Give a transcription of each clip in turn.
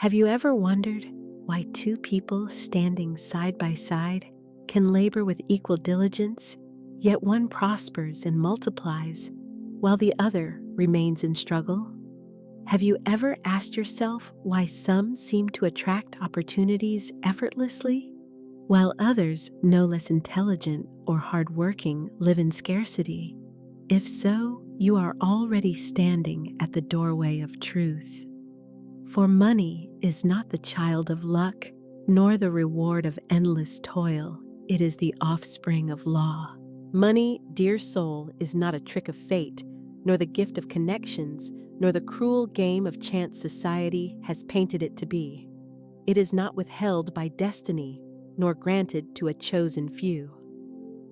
Have you ever wondered why two people standing side by side can labor with equal diligence, yet one prospers and multiplies, while the other remains in struggle? Have you ever asked yourself why some seem to attract opportunities effortlessly, while others, no less intelligent or hardworking, live in scarcity? If so, you are already standing at the doorway of truth. For money is not the child of luck, nor the reward of endless toil. It is the offspring of law. Money, dear soul, is not a trick of fate, nor the gift of connections, nor the cruel game of chance society has painted it to be. It is not withheld by destiny, nor granted to a chosen few.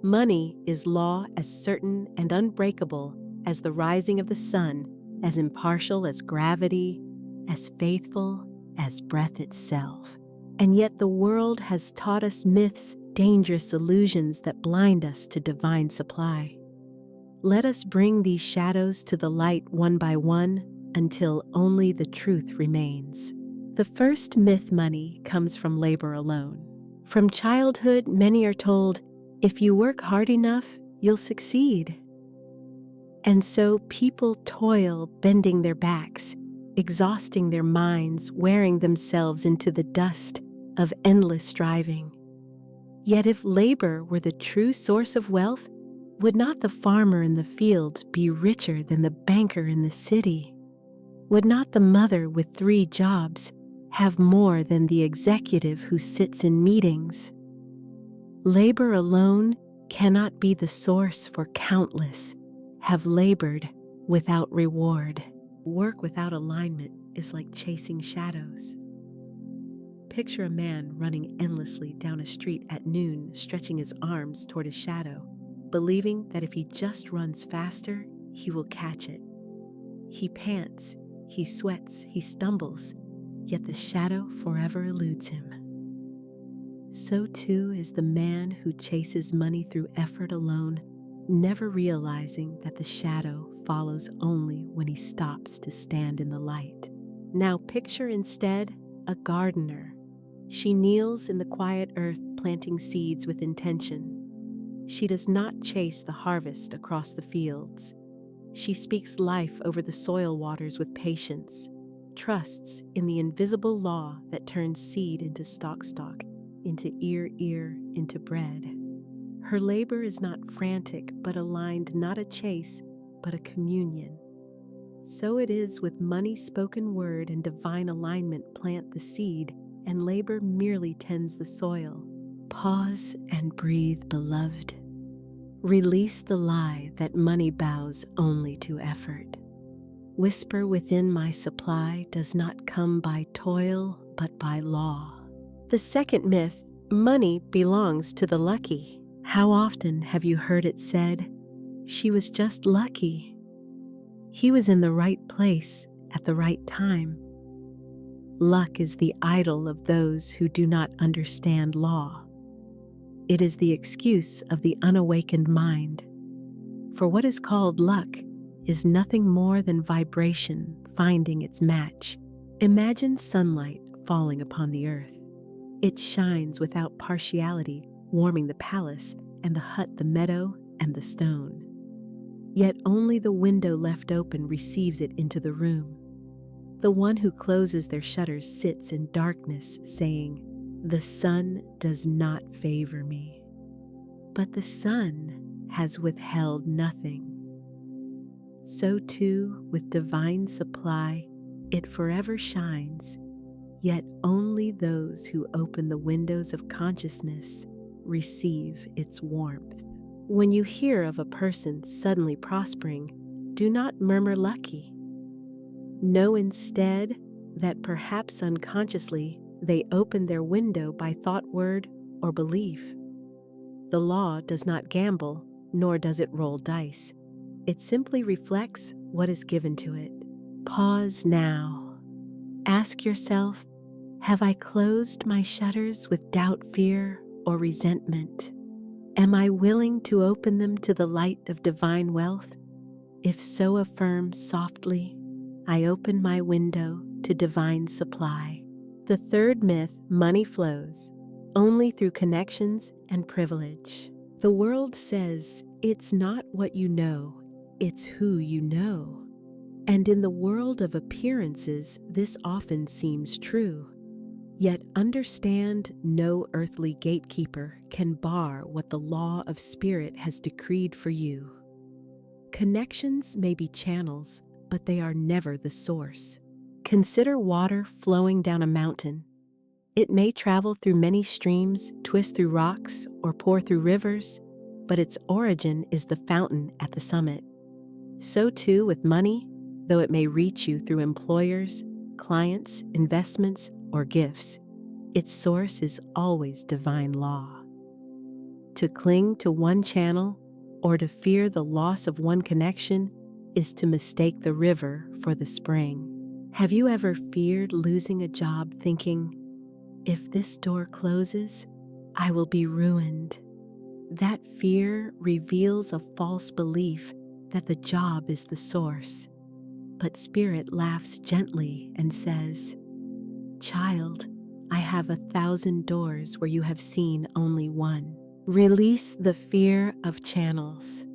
Money is law as certain and unbreakable as the rising of the sun, as impartial as gravity, as faithful as breath itself. And yet the world has taught us myths, dangerous illusions that blind us to divine supply. Let us bring these shadows to the light one by one until only the truth remains. The first myth, money comes from labor alone. From childhood, many are told, if you work hard enough, you'll succeed. And so people toil, bending their backs, exhausting their minds, wearing themselves into the dust of endless striving. Yet if labor were the true source of wealth, would not the farmer in the field be richer than the banker in the city? Would not the mother with 3 jobs have more than the executive who sits in meetings? Labor alone cannot be the source, for countless have labored without reward. Work without alignment is like chasing shadows. Picture a man running endlessly down a street at noon, stretching his arms toward his shadow, believing that if he just runs faster, he will catch it. He pants, he sweats, he stumbles, yet the shadow forever eludes him. So too is the man who chases money through effort alone, never realizing that the shadow follows only when he stops to stand in the light. Now picture instead a gardener. She kneels in the quiet earth, planting seeds with intention. She does not chase the harvest across the fields. She speaks life over the soil waters with patience, trusts in the invisible law that turns seed into stalk, into ear, into bread. Her labor is not frantic, but aligned, not a chase, but a communion. So it is with money's spoken word and divine alignment. Plant the seed, and labor merely tends the soil. Pause and breathe, beloved. Release the lie that money bows only to effort. Whisper within, my supply does not come by toil, but by law. The second myth, money belongs to the lucky. How often have you heard it said, she was just lucky? He was in the right place at the right time. Luck is the idol of those who do not understand law. It is the excuse of the unawakened mind. For what is called luck is nothing more than vibration finding its match. Imagine sunlight falling upon the earth. It shines without partiality, warming the palace and the hut, the meadow and the stone. Yet only the window left open receives it into the room. The one who closes their shutters sits in darkness, saying, the sun does not favor me. But the sun has withheld nothing. So too, with divine supply, it forever shines, yet only those who open the windows of consciousness receive its warmth. When you hear of a person suddenly prospering, do not murmur lucky. Know instead that perhaps unconsciously they opened their window by thought, word, or belief. The law does not gamble, nor does it roll dice. It simply reflects what is given to it. Pause now. Ask yourself, have I closed my shutters with doubt, fear, or resentment? Am I willing to open them to the light of divine wealth? If so, affirm softly, I open my window to divine supply. The third myth, money flows only through connections and privilege. The world says it's not what you know, it's who you know. And in the world of appearances, this often seems true. Yet understand, no earthly gatekeeper can bar what the law of spirit has decreed for you. Connections may be channels, but they are never the source. Consider water flowing down a mountain. It may travel through many streams, twist through rocks, or pour through rivers, but its origin is the fountain at the summit. So too with money, though it may reach you through employers, clients, investments, or gifts, its source is always divine law. To cling to one channel or to fear the loss of one connection is to mistake the river for the spring. Have you ever feared losing a job thinking, if this door closes, I will be ruined? That fear reveals a false belief that the job is the source. But Spirit laughs gently and says, "Child, I have 1,000 doors where you have seen only one." Release the fear of channels.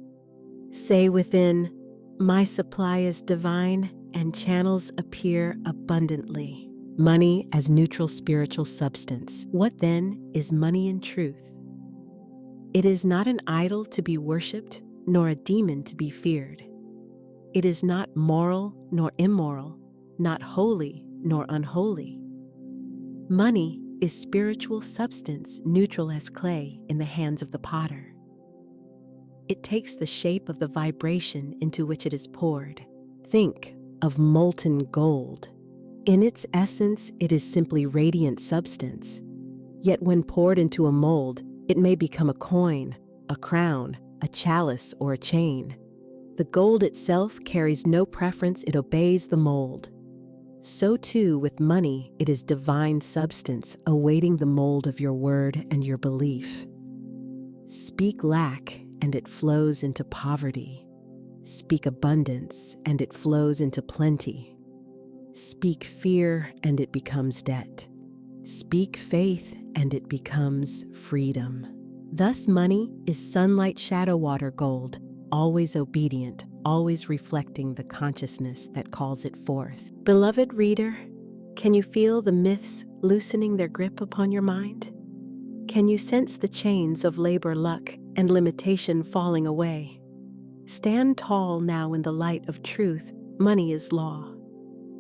Say within, "My supply is divine and channels appear abundantly." Money as neutral spiritual substance. What then is money in truth? It is not an idol to be worshipped, nor a demon to be feared. It is not moral nor immoral, not holy nor unholy. Money is spiritual substance, neutral as clay in the hands of the potter. It takes the shape of the vibration into which it is poured. Think of molten gold. In its essence, it is simply radiant substance. Yet when poured into a mold, it may become a coin, a crown, a chalice, or a chain. The gold itself carries no preference, it obeys the mold. So too with money, it is divine substance awaiting the mold of your word and your belief. Speak lack and it flows into poverty. Speak abundance and it flows into plenty. Speak fear and it becomes debt. Speak faith and it becomes freedom. Thus money is sunlight, shadow, water, gold, always obedient, always reflecting the consciousness that calls it forth. Beloved reader, can you feel the myths loosening their grip upon your mind? Can you sense the chains of labor, luck, and limitation falling away? Stand tall now in the light of truth. Money is law.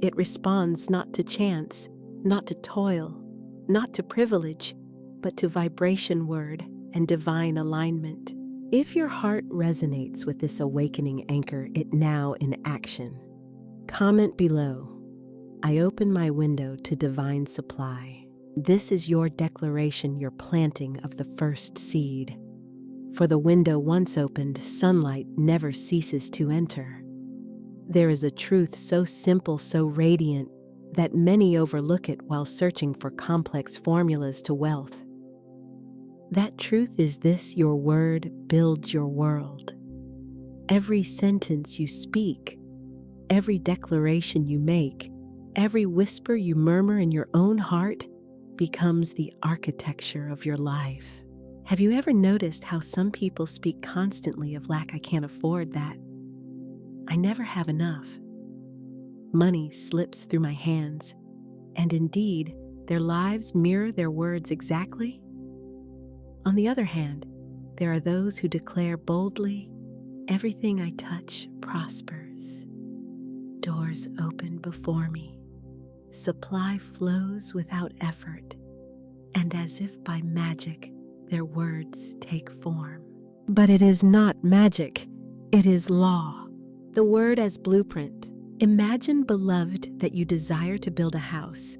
It responds not to chance, not to toil, not to privilege, but to vibration word and divine alignment. If your heart resonates with this awakening, anchor it now in action. Comment below. I open my window to divine supply. This is your declaration, your planting of the first seed. For the window once opened, sunlight never ceases to enter. There is a truth so simple, so radiant, that many overlook it while searching for complex formulas to wealth. That truth is this: your word builds your world. Every sentence you speak, every declaration you make, every whisper you murmur in your own heart becomes the architecture of your life. Have you ever noticed how some people speak constantly of lack? I can't afford that. I never have enough. Money slips through my hands, and indeed, their lives mirror their words exactly. On the other hand, there are those who declare boldly, "Everything I touch prospers. Doors open before me. Supply flows without effort." And as if by magic, their words take form. But it is not magic, it is law. The word as blueprint. Imagine, beloved, that you desire to build a house.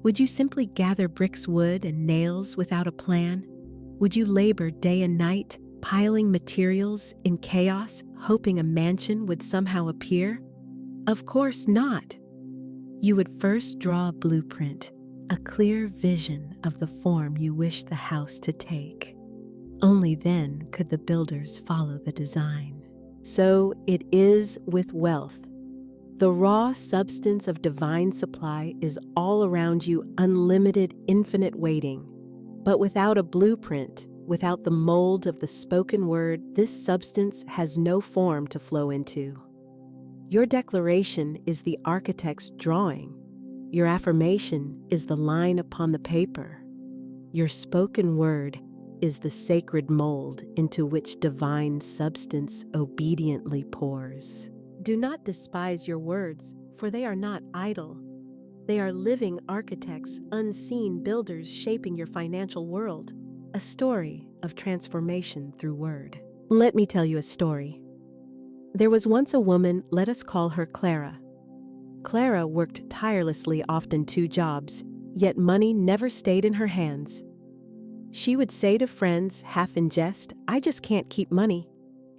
Would you simply gather bricks, wood, and nails without a plan? Would you labor day and night, piling materials in chaos, hoping a mansion would somehow appear? Of course not. You would first draw a blueprint, a clear vision of the form you wish the house to take. Only then could the builders follow the design. So it is with wealth. The raw substance of divine supply is all around you, unlimited, infinite waiting. But without a blueprint, without the mold of the spoken word, this substance has no form to flow into. Your declaration is the architect's drawing. Your affirmation is the line upon the paper. Your spoken word is the sacred mold into which divine substance obediently pours. Do not despise your words, for they are not idle. They are living architects, unseen builders shaping your financial world. A story of transformation through word. Let me tell you a story. There was once a woman, let us call her Clara. Clara worked tirelessly, often 2 jobs, yet money never stayed in her hands. She would say to friends, half in jest, "I just can't keep money.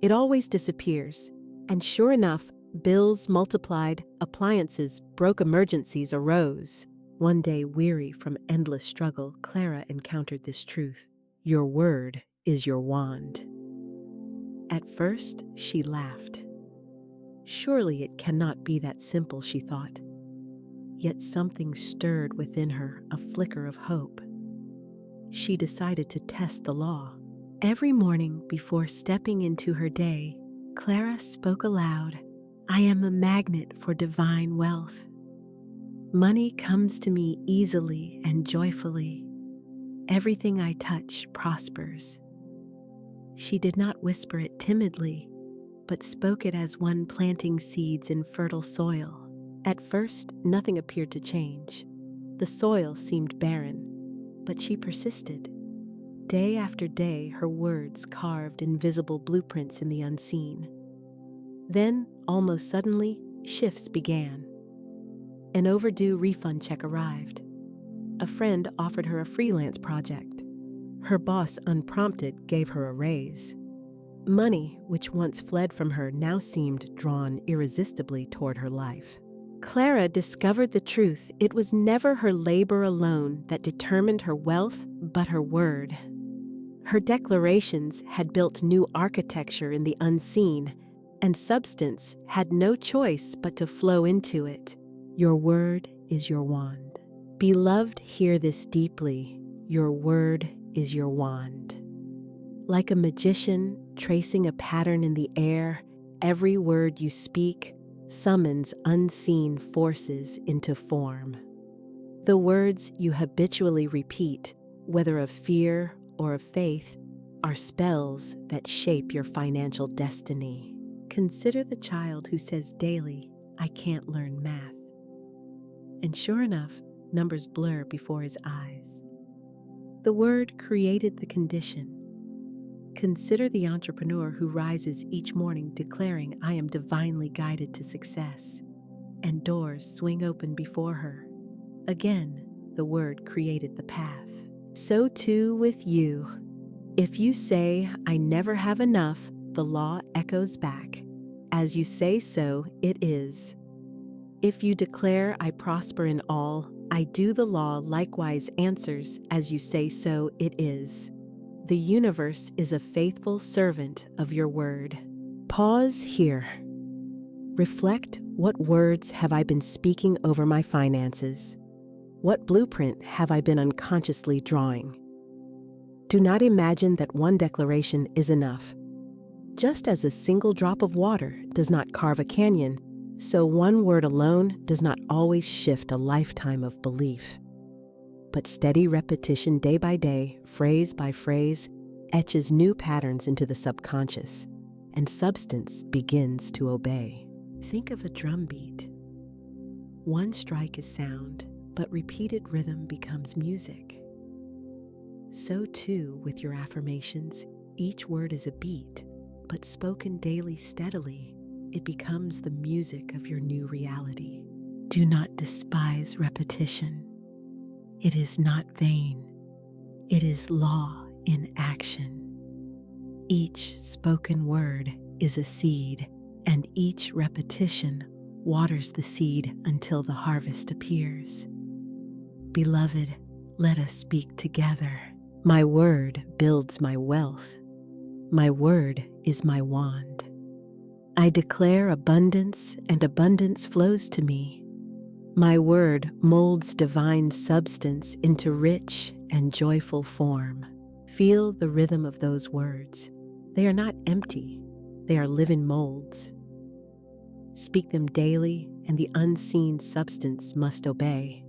It always disappears." And sure enough, bills multiplied, appliances broke, emergencies arose. One day, weary from endless struggle, Clara encountered this truth. Your word is your wand. At first, she laughed. Surely it cannot be that simple, she thought. Yet something stirred within her, a flicker of hope. She decided to test the law. Every morning before stepping into her day, Clara spoke aloud, "I am a magnet for divine wealth. Money comes to me easily and joyfully. Everything I touch prospers." She did not whisper it timidly, but spoke it as one planting seeds in fertile soil. At first, nothing appeared to change. The soil seemed barren, but she persisted. Day after day, her words carved invisible blueprints in the unseen. Then, almost suddenly, shifts began. An overdue refund check arrived. A friend offered her a freelance project. Her boss, unprompted, gave her a raise. Money, which once fled from her, now seemed drawn irresistibly toward her life. Clara discovered the truth. It was never her labor alone that determined her wealth, but her word. Her declarations had built new architecture in the unseen, and substance had no choice but to flow into it. Your word is your wand. Beloved, hear this deeply. Your word is your wand. Like a magician tracing a pattern in the air, every word you speak summons unseen forces into form. The words you habitually repeat, whether of fear or of faith, are spells that shape your financial destiny. Consider the child who says daily, "I can't learn math." And sure enough, numbers blur before his eyes. The word created the condition. Consider the entrepreneur who rises each morning declaring, "I am divinely guided to success," and doors swing open before her. Again, the word created the path. So too with you. If you say, "I never have enough," the law echoes back. As you say so, it is. If you declare, "I prosper in all," I do, the law likewise answers. As you say so, it is. The universe is a faithful servant of your word. Pause here. Reflect, what words have I been speaking over my finances? What blueprint have I been unconsciously drawing? Do not imagine that one declaration is enough. Just as a single drop of water does not carve a canyon, so one word alone does not always shift a lifetime of belief. But steady repetition day by day, phrase by phrase, etches new patterns into the subconscious, and substance begins to obey. Think of a drum beat. One strike is sound, but repeated rhythm becomes music. So too with your affirmations, each word is a beat, but spoken daily steadily, it becomes the music of your new reality. Do not despise repetition. It is not vain. It is law in action. Each spoken word is a seed, and each repetition waters the seed until the harvest appears. Beloved, let us speak together. My word builds my wealth. My word is my wand. I declare abundance, and abundance flows to me. My word molds divine substance into rich and joyful form. Feel the rhythm of those words. They are not empty, they are living molds. Speak them daily, and the unseen substance must obey.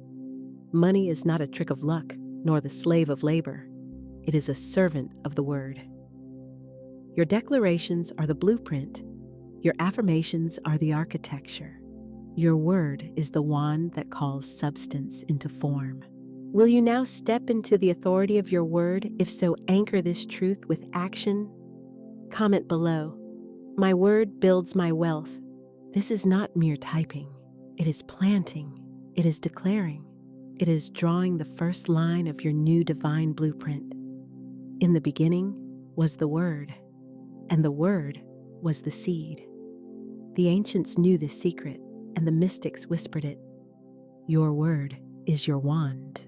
Money is not a trick of luck, nor the slave of labor. It is a servant of the word. Your declarations are the blueprint. Your affirmations are the architecture. Your word is the wand that calls substance into form. Will you now step into the authority of your word? If so, anchor this truth with action. Comment below. My word builds my wealth. This is not mere typing. It is planting. It is declaring. It is drawing the first line of your new divine blueprint. In the beginning was the Word, and the Word was the seed. The ancients knew this secret, and the mystics whispered it. Your word is your wand.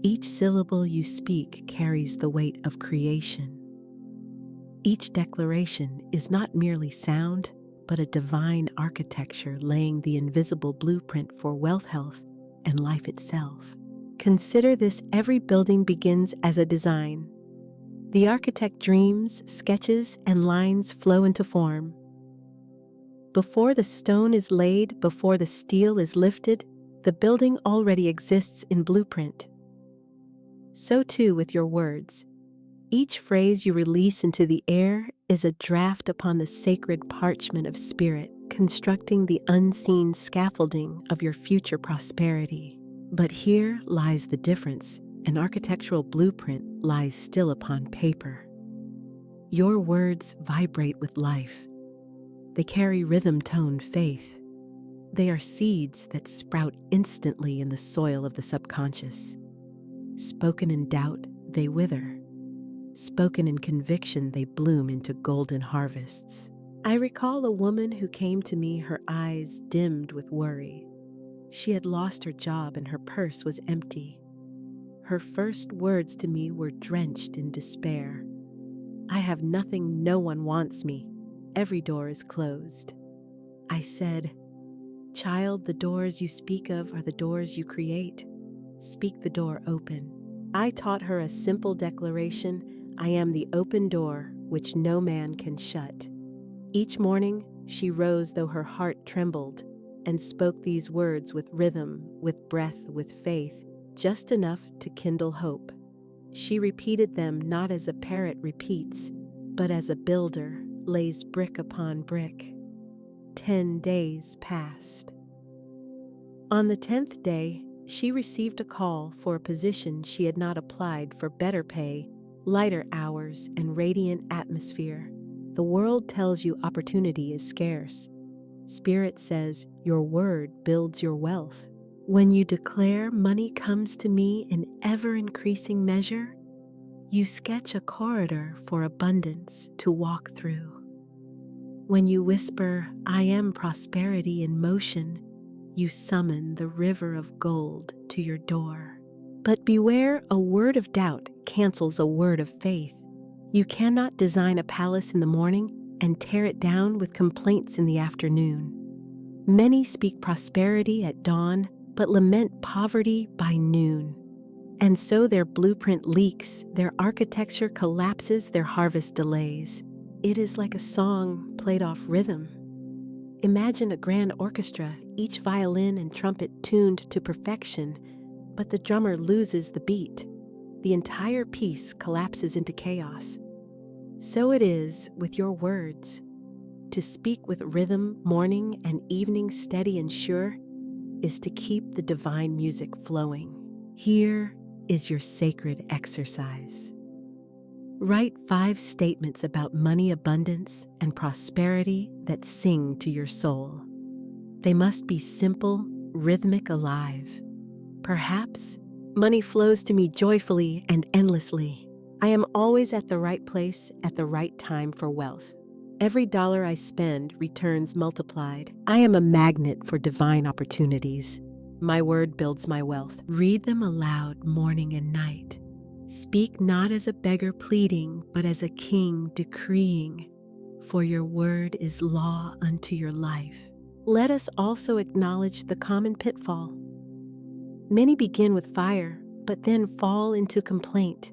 Each syllable you speak carries the weight of creation. Each declaration is not merely sound, but a divine architecture laying the invisible blueprint for wealth, health, and life itself. Consider this: every building begins as a design. The architect dreams, sketches, and lines flow into form. Before the stone is laid, before the steel is lifted, the building already exists in blueprint. So too with your words. Each phrase you release into the air is a draft upon the sacred parchment of spirit, constructing the unseen scaffolding of your future prosperity. But here lies the difference. An architectural blueprint lies still upon paper. Your words vibrate with life. They carry rhythm-toned faith. They are seeds that sprout instantly in the soil of the subconscious. Spoken in doubt, they wither. Spoken in conviction, they bloom into golden harvests. I recall a woman who came to me, her eyes dimmed with worry. She had lost her job and her purse was empty. Her first words to me were drenched in despair. I have nothing, no one wants me. Every door is closed. I said, "Child, the doors you speak of are the doors you create. Speak the door open." I taught her a simple declaration: I am the open door which no man can shut. Each morning she rose though her heart trembled, and spoke these words with rhythm, with breath, with faith, just enough to kindle hope. She repeated them not as a parrot repeats, but as a builder lays brick upon brick. 10 days passed. On the 10th day, she received a call for a position she had not applied for: better pay, lighter hours, and radiant atmosphere. The world tells you opportunity is scarce. Spirit says your word builds your wealth. When you declare money comes to me in ever-increasing measure, you sketch a corridor for abundance to walk through. When you whisper, I am prosperity in motion, you summon the river of gold to your door. But beware, a word of doubt cancels a word of faith. You cannot design a palace in the morning and tear it down with complaints in the afternoon. Many speak prosperity at dawn, but lament poverty by noon. And so their blueprint leaks, their architecture collapses, their harvest delays. It is like a song played off rhythm. Imagine a grand orchestra, each violin and trumpet tuned to perfection, but the drummer loses the beat. The entire piece collapses into chaos. So it is with your words. To speak with rhythm, morning and evening, steady and sure, is to keep the divine music flowing. Here is your sacred exercise. Write 5 statements about money, abundance, and prosperity that sing to your soul. They must be simple, rhythmic, alive. Perhaps, money flows to me joyfully and endlessly. I am always at the right place at the right time for wealth. Every dollar I spend returns multiplied. I am a magnet for divine opportunities. My word builds my wealth. Read them aloud morning and night. Speak not as a beggar pleading, but as a king decreeing. for your word is law unto your life. Let us also acknowledge the common pitfall. Many begin with fire, but then fall into complaint.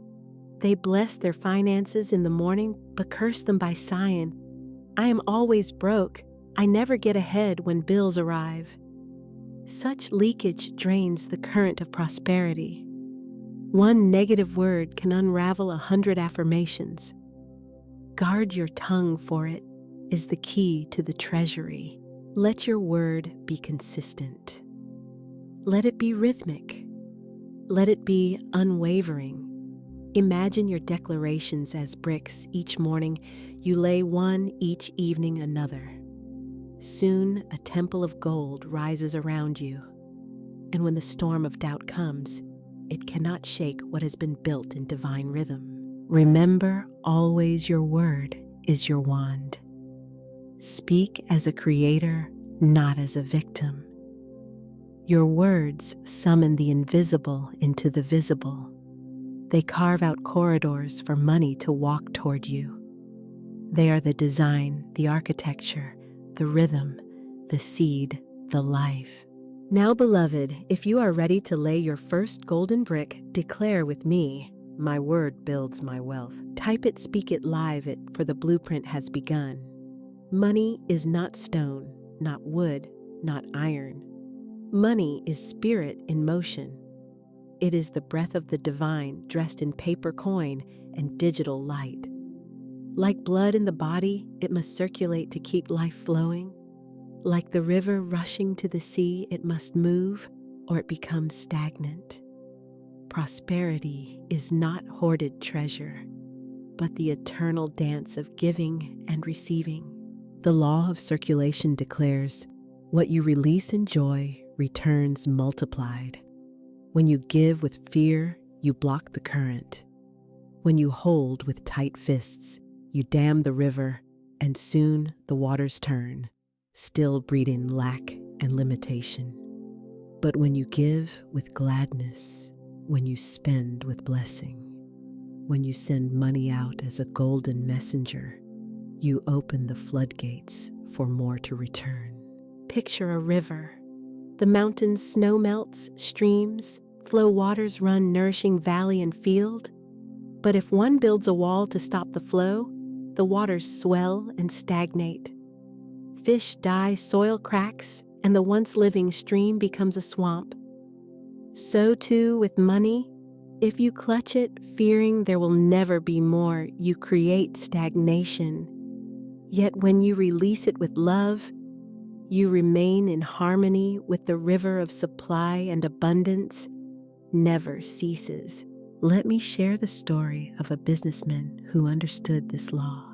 They bless their finances in the morning, but curse them by sighing, I am always broke. I never get ahead when bills arrive. Such leakage drains the current of prosperity. One negative word can unravel 100 affirmations. Guard your tongue, for it is the key to the treasury. Let your word be consistent. Let it be rhythmic. Let it be unwavering. Imagine your declarations as bricks. Each morning you lay one, each evening another. Soon a temple of gold rises around you. And when the storm of doubt comes, it cannot shake what has been built in divine rhythm. Remember always your word is your wand. Speak as a creator, not as a victim. Your words summon the invisible into the visible. They carve out corridors for money to walk toward you. They are the design, the architecture, the rhythm, the seed, the life. Now, beloved, if you are ready to lay your first golden brick, declare with me, my word builds my wealth. Type it, speak it, live it, for the blueprint has begun. Money is not stone, not wood, not iron. Money is spirit in motion. It is the breath of the divine dressed in paper coin and digital light. Like blood in the body, it must circulate to keep life flowing. Like the river rushing to the sea, it must move or it becomes stagnant. Prosperity is not hoarded treasure, but the eternal dance of giving and receiving. The law of circulation declares, what you release in joy returns multiplied. When you give with fear, you block the current. When you hold with tight fists, you dam the river, and soon the waters turn, still breeding lack and limitation. But when you give with gladness, when you spend with blessing, when you send money out as a golden messenger, you open the floodgates for more to return. Picture a river. The mountain's snow melts, streams, flow waters run nourishing valley and field. But if one builds a wall to stop the flow, the waters swell and stagnate. Fish die, soil cracks, and the once living stream becomes a swamp. So too with money. If you clutch it, fearing there will never be more, you create stagnation. Yet when you release it with love, you remain in harmony with the river of supply, and abundance never ceases. Let me share the story of a businessman who understood this law.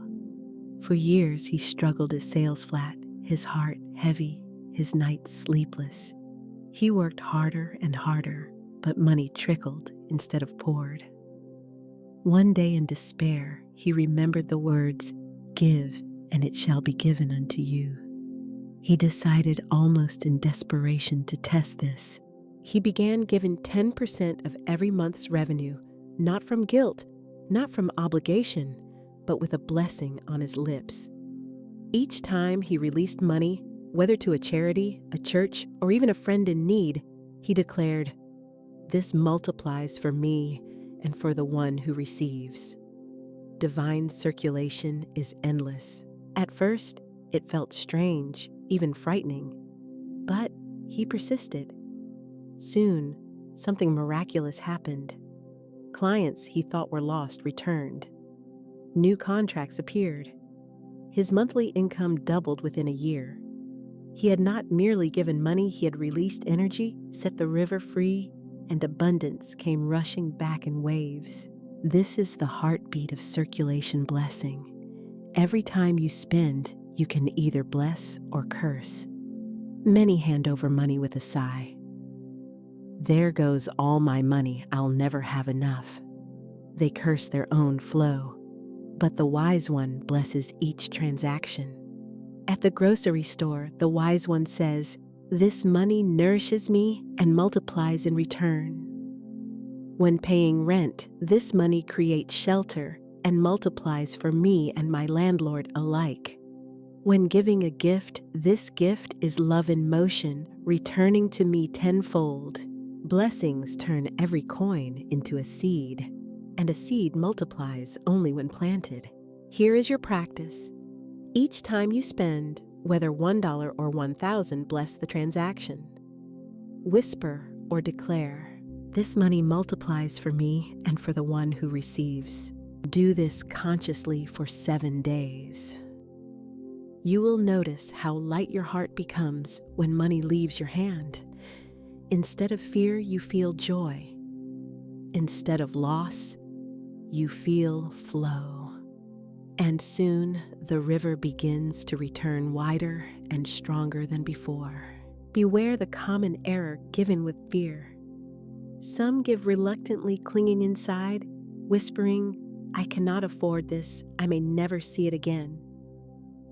For years he struggled his sales flat, his heart heavy, his nights sleepless. He worked harder and harder, but money trickled instead of poured. One day in despair, he remembered the words, "Give, and it shall be given unto you." He decided almost in desperation to test this. He began giving 10% of every month's revenue, not from guilt, not from obligation, but with a blessing on his lips. Each time he released money, whether to a charity, a church, or even a friend in need, he declared, "This multiplies for me and for the one who receives." Divine circulation is endless. At first, it felt strange, even frightening, but he persisted. Soon, something miraculous happened. Clients he thought were lost returned. New contracts appeared. His monthly income doubled within a year. He had not merely given money, he had released energy, set the river free, and abundance came rushing back in waves. This is the heartbeat of circulation blessing. Every time you spend, you can either bless or curse. Many hand over money with a sigh. There goes all my money, I'll never have enough. They curse their own flow, but the wise one blesses each transaction. At the grocery store, the wise one says, "This money nourishes me and multiplies in return." When paying rent, this money creates shelter, and multiplies for me and my landlord alike. When giving a gift, this gift is love in motion, returning to me tenfold. Blessings turn every coin into a seed, and a seed multiplies only when planted. Here is your practice. Each time you spend, whether $1 or $1,000, bless the transaction. Whisper or declare, "This money multiplies for me and for the one who receives." Do this consciously for 7 days. You will notice how light your heart becomes when money leaves your hand. Instead of fear, you feel joy. Instead of loss, you feel flow. And soon, the river begins to return wider and stronger than before. Beware the common error given with fear. Some give reluctantly, clinging inside, whispering, "I cannot afford this, I may never see it again."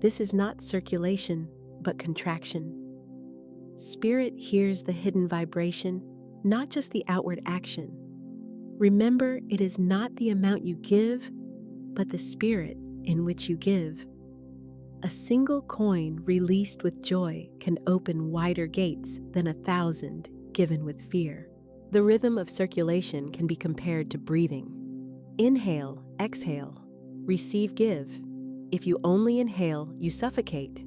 This is not circulation, but contraction. Spirit hears the hidden vibration, not just the outward action. Remember, it is not the amount you give, but the spirit in which you give. A single coin released with joy can open wider gates than 1,000 given with fear. The rhythm of circulation can be compared to breathing. Inhale, exhale, receive, give. If you only inhale, you suffocate.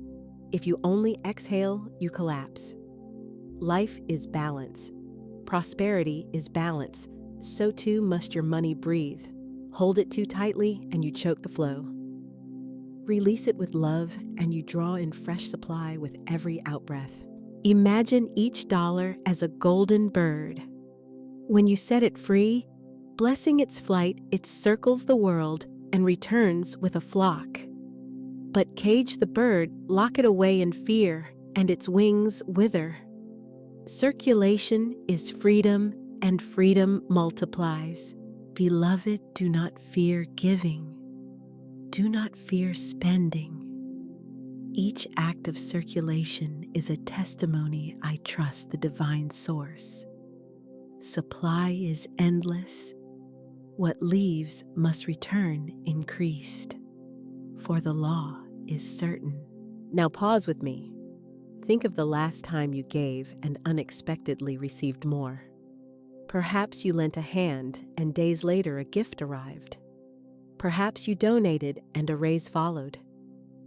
If you only exhale, you collapse. Life is balance. Prosperity is balance. So too must your money breathe. Hold it too tightly and you choke the flow. Release it with love and you draw in fresh supply with every outbreath. Imagine each dollar as a golden bird. When you set it free, blessing its flight, it circles the world and returns with a flock. But cage the bird, lock it away in fear, and its wings wither. Circulation is freedom, and freedom multiplies. Beloved, do not fear giving. Do not fear spending. Each act of circulation is a testimony I trust the divine source. Supply is endless. What leaves must return increased, for the law is certain. Now pause with me. Think of the last time you gave and unexpectedly received more. Perhaps you lent a hand and days later a gift arrived. Perhaps you donated and a raise followed.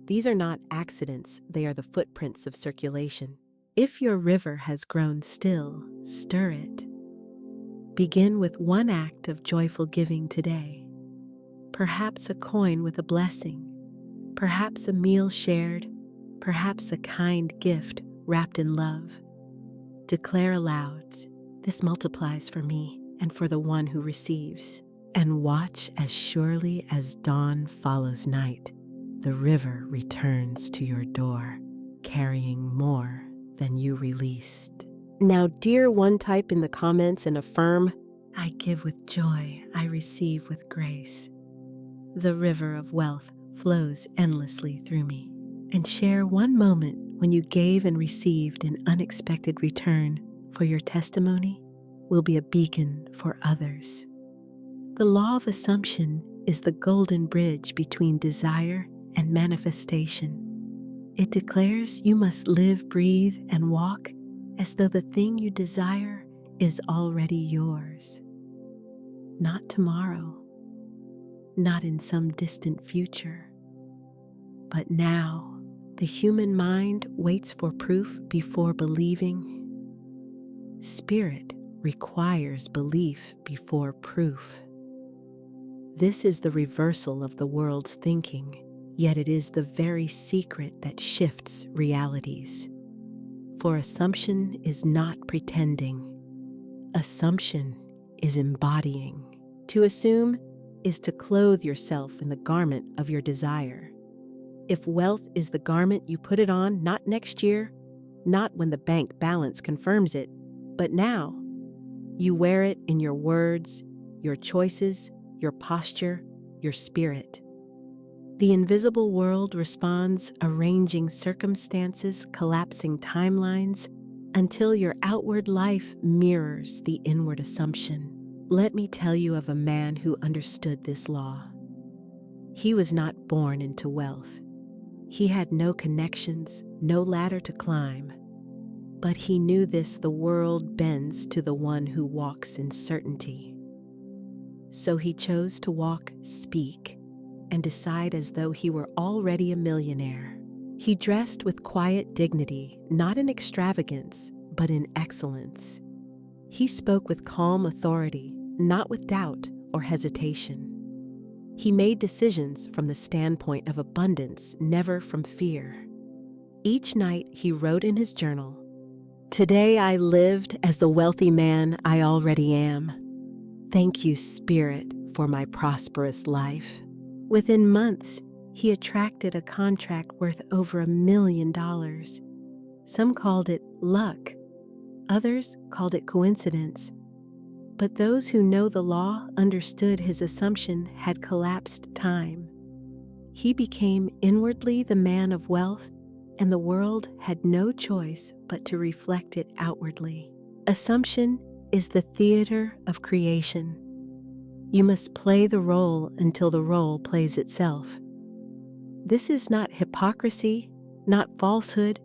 These are not accidents, they are the footprints of circulation. If your river has grown still, stir it. Begin with one act of joyful giving today. Perhaps a coin with a blessing. Perhaps a meal shared, perhaps a kind gift wrapped in love. Declare aloud, "This multiplies for me and for the one who receives." And watch as surely as dawn follows night, the river returns to your door, carrying more than you released. Now, dear one, type in the comments and affirm, "I give with joy, I receive with grace." The river of wealth flows endlessly through me. And share one moment when you gave and received an unexpected return, for your testimony will be a beacon for others. The law of assumption is the golden bridge between desire and manifestation. It declares you must live, breathe, and walk as though the thing you desire is already yours. Not tomorrow, not in some distant future, but now. The human mind waits for proof before believing. Spirit requires belief before proof. This is the reversal of the world's thinking, yet it is the very secret that shifts realities. For assumption is not pretending. Assumption is embodying. To assume is to clothe yourself in the garment of your desire. If wealth is the garment, you put it on not next year, not when the bank balance confirms it, but now. You wear it in your words, your choices, your posture, your spirit. The invisible world responds, arranging circumstances, collapsing timelines, until your outward life mirrors the inward assumption. Let me tell you of a man who understood this law. He was not born into wealth. He had no connections, no ladder to climb. But he knew this: the world bends to the one who walks in certainty. So he chose to walk, speak, and decide as though he were already a millionaire. He dressed with quiet dignity, not in extravagance, but in excellence. He spoke with calm authority, not with doubt or hesitation. He made decisions from the standpoint of abundance, never from fear. Each night he wrote in his journal, "Today I lived as the wealthy man I already am. Thank you, Spirit, for my prosperous life." Within months, he attracted a contract worth over $1 million. Some called it luck. Others called it coincidence. But those who know the law understood his assumption had collapsed time. He became inwardly the man of wealth, and the world had no choice but to reflect it outwardly. Assumption is the theater of creation. You must play the role until the role plays itself. This is not hypocrisy, not falsehood,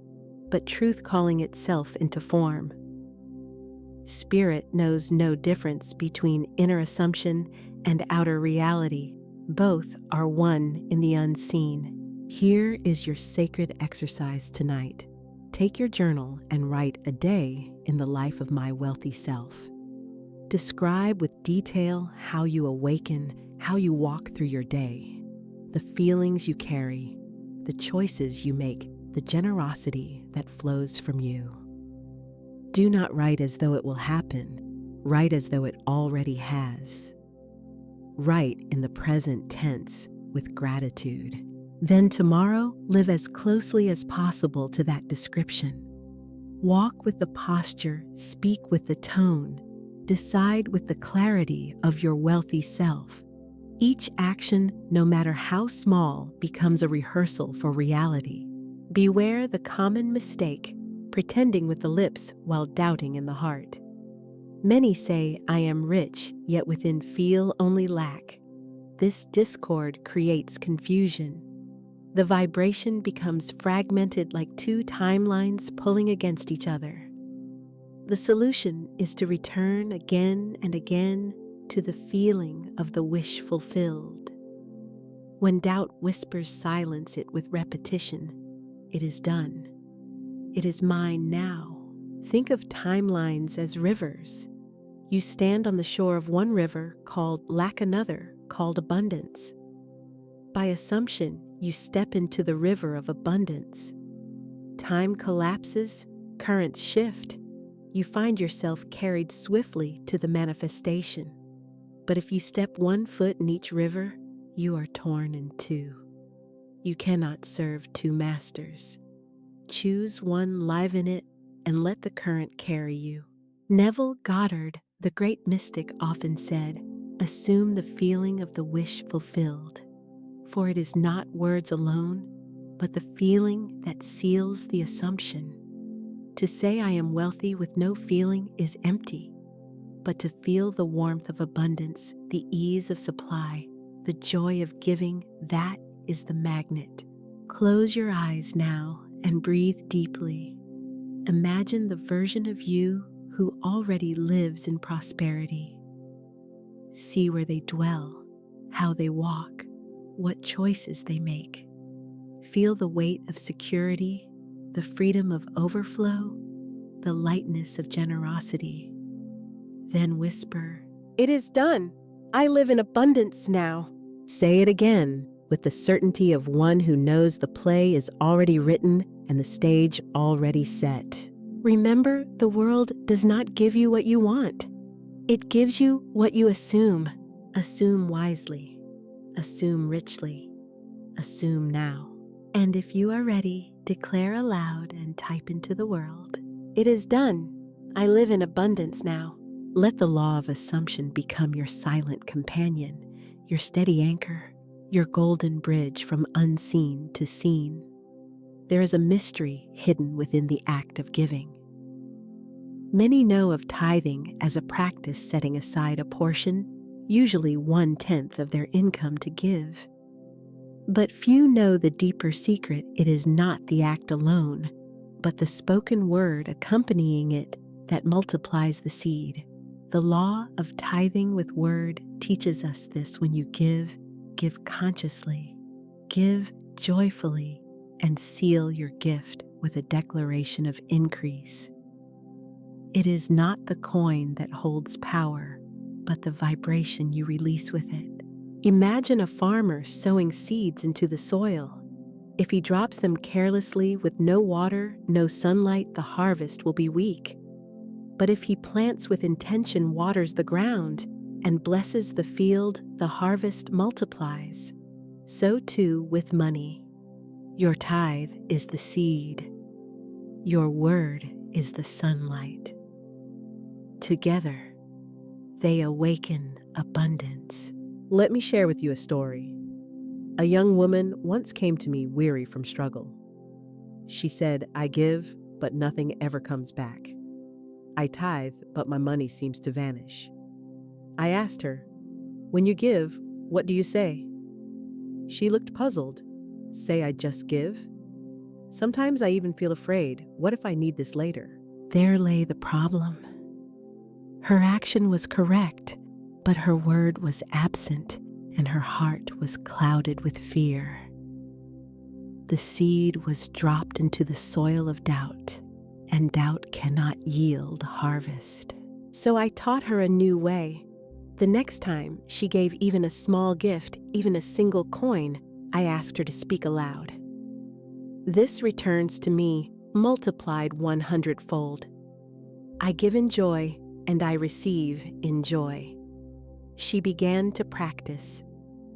but truth calling itself into form. Spirit knows no difference between inner assumption and outer reality. Both are one in the unseen. Here is your sacred exercise tonight. Take your journal and write a day in the life of my wealthy self. Describe with detail how you awaken, how you walk through your day, the feelings you carry, the choices you make, the generosity that flows from you. Do not write as though it will happen. Write as though it already has. Write in the present tense with gratitude. Then tomorrow, live as closely as possible to that description. Walk with the posture, speak with the tone, decide with the clarity of your wealthy self. Each action, no matter how small, becomes a rehearsal for reality. Beware the common mistake, pretending with the lips while doubting in the heart. Many say, "I am rich," yet within feel only lack. This discord creates confusion. The vibration becomes fragmented like two timelines pulling against each other. The solution is to return again and again to the feeling of the wish fulfilled. When doubt whispers, silence it with repetition. It is done. It is mine now. Think of timelines as rivers. You stand on the shore of one river called lack, another called abundance. By assumption, you step into the river of abundance. Time collapses, currents shift. You find yourself carried swiftly to the manifestation. But if you step one foot in each river, you are torn in two. You cannot serve two masters. Choose one, live in it, and let the current carry you. Neville Goddard, the great mystic, often said, "Assume the feeling of the wish fulfilled." For it is not words alone, but the feeling that seals the assumption. To say I am wealthy with no feeling is empty, but to feel the warmth of abundance, the ease of supply, the joy of giving, that is the magnet. Close your eyes now and breathe deeply. Imagine the version of you who already lives in prosperity. See where they dwell, how they walk, what choices they make. Feel the weight of security, the freedom of overflow, the lightness of generosity. Then whisper, "It is done. I live in abundance now." Say it again with the certainty of one who knows the play is already written and the stage already set. Remember, the world does not give you what you want. It gives you what you assume. Assume wisely. Assume richly. Assume now. And if you are ready, declare aloud and type into the world, "It is done. I live in abundance now." Let the law of assumption become your silent companion, your steady anchor, your golden bridge from unseen to seen. There is a mystery hidden within the act of giving. Many know of tithing as a practice setting aside a portion, usually 1/10 of their income, to give. But few know the deeper secret. It is not the act alone, but the spoken word accompanying it that multiplies the seed. The law of tithing with word teaches us this. When you give, give consciously, give joyfully, and seal your gift with a declaration of increase. It is not the coin that holds power, but the vibration you release with it. Imagine a farmer sowing seeds into the soil. If he drops them carelessly with no water, no sunlight, the harvest will be weak. But if he plants with intention, waters the ground, and blesses the field, the harvest multiplies. So too with money. Your tithe is the seed. Your word is the sunlight. Together, they awaken abundance. Let me share with you a story. A young woman once came to me weary from struggle. She said, "I give, but nothing ever comes back. I tithe, but my money seems to vanish." I asked her, "When you give, what do you say?" She looked puzzled. "Say I just give? Sometimes I even feel afraid. What if I need this later?" There lay the problem. Her action was correct, but her word was absent, and her heart was clouded with fear. The seed was dropped into the soil of doubt, and doubt cannot yield harvest. So I taught her a new way. The next time she gave even a small gift, even a single coin, I asked her to speak aloud. "This returns to me, multiplied 100-fold. I give in joy, and I receive in joy." She began to practice,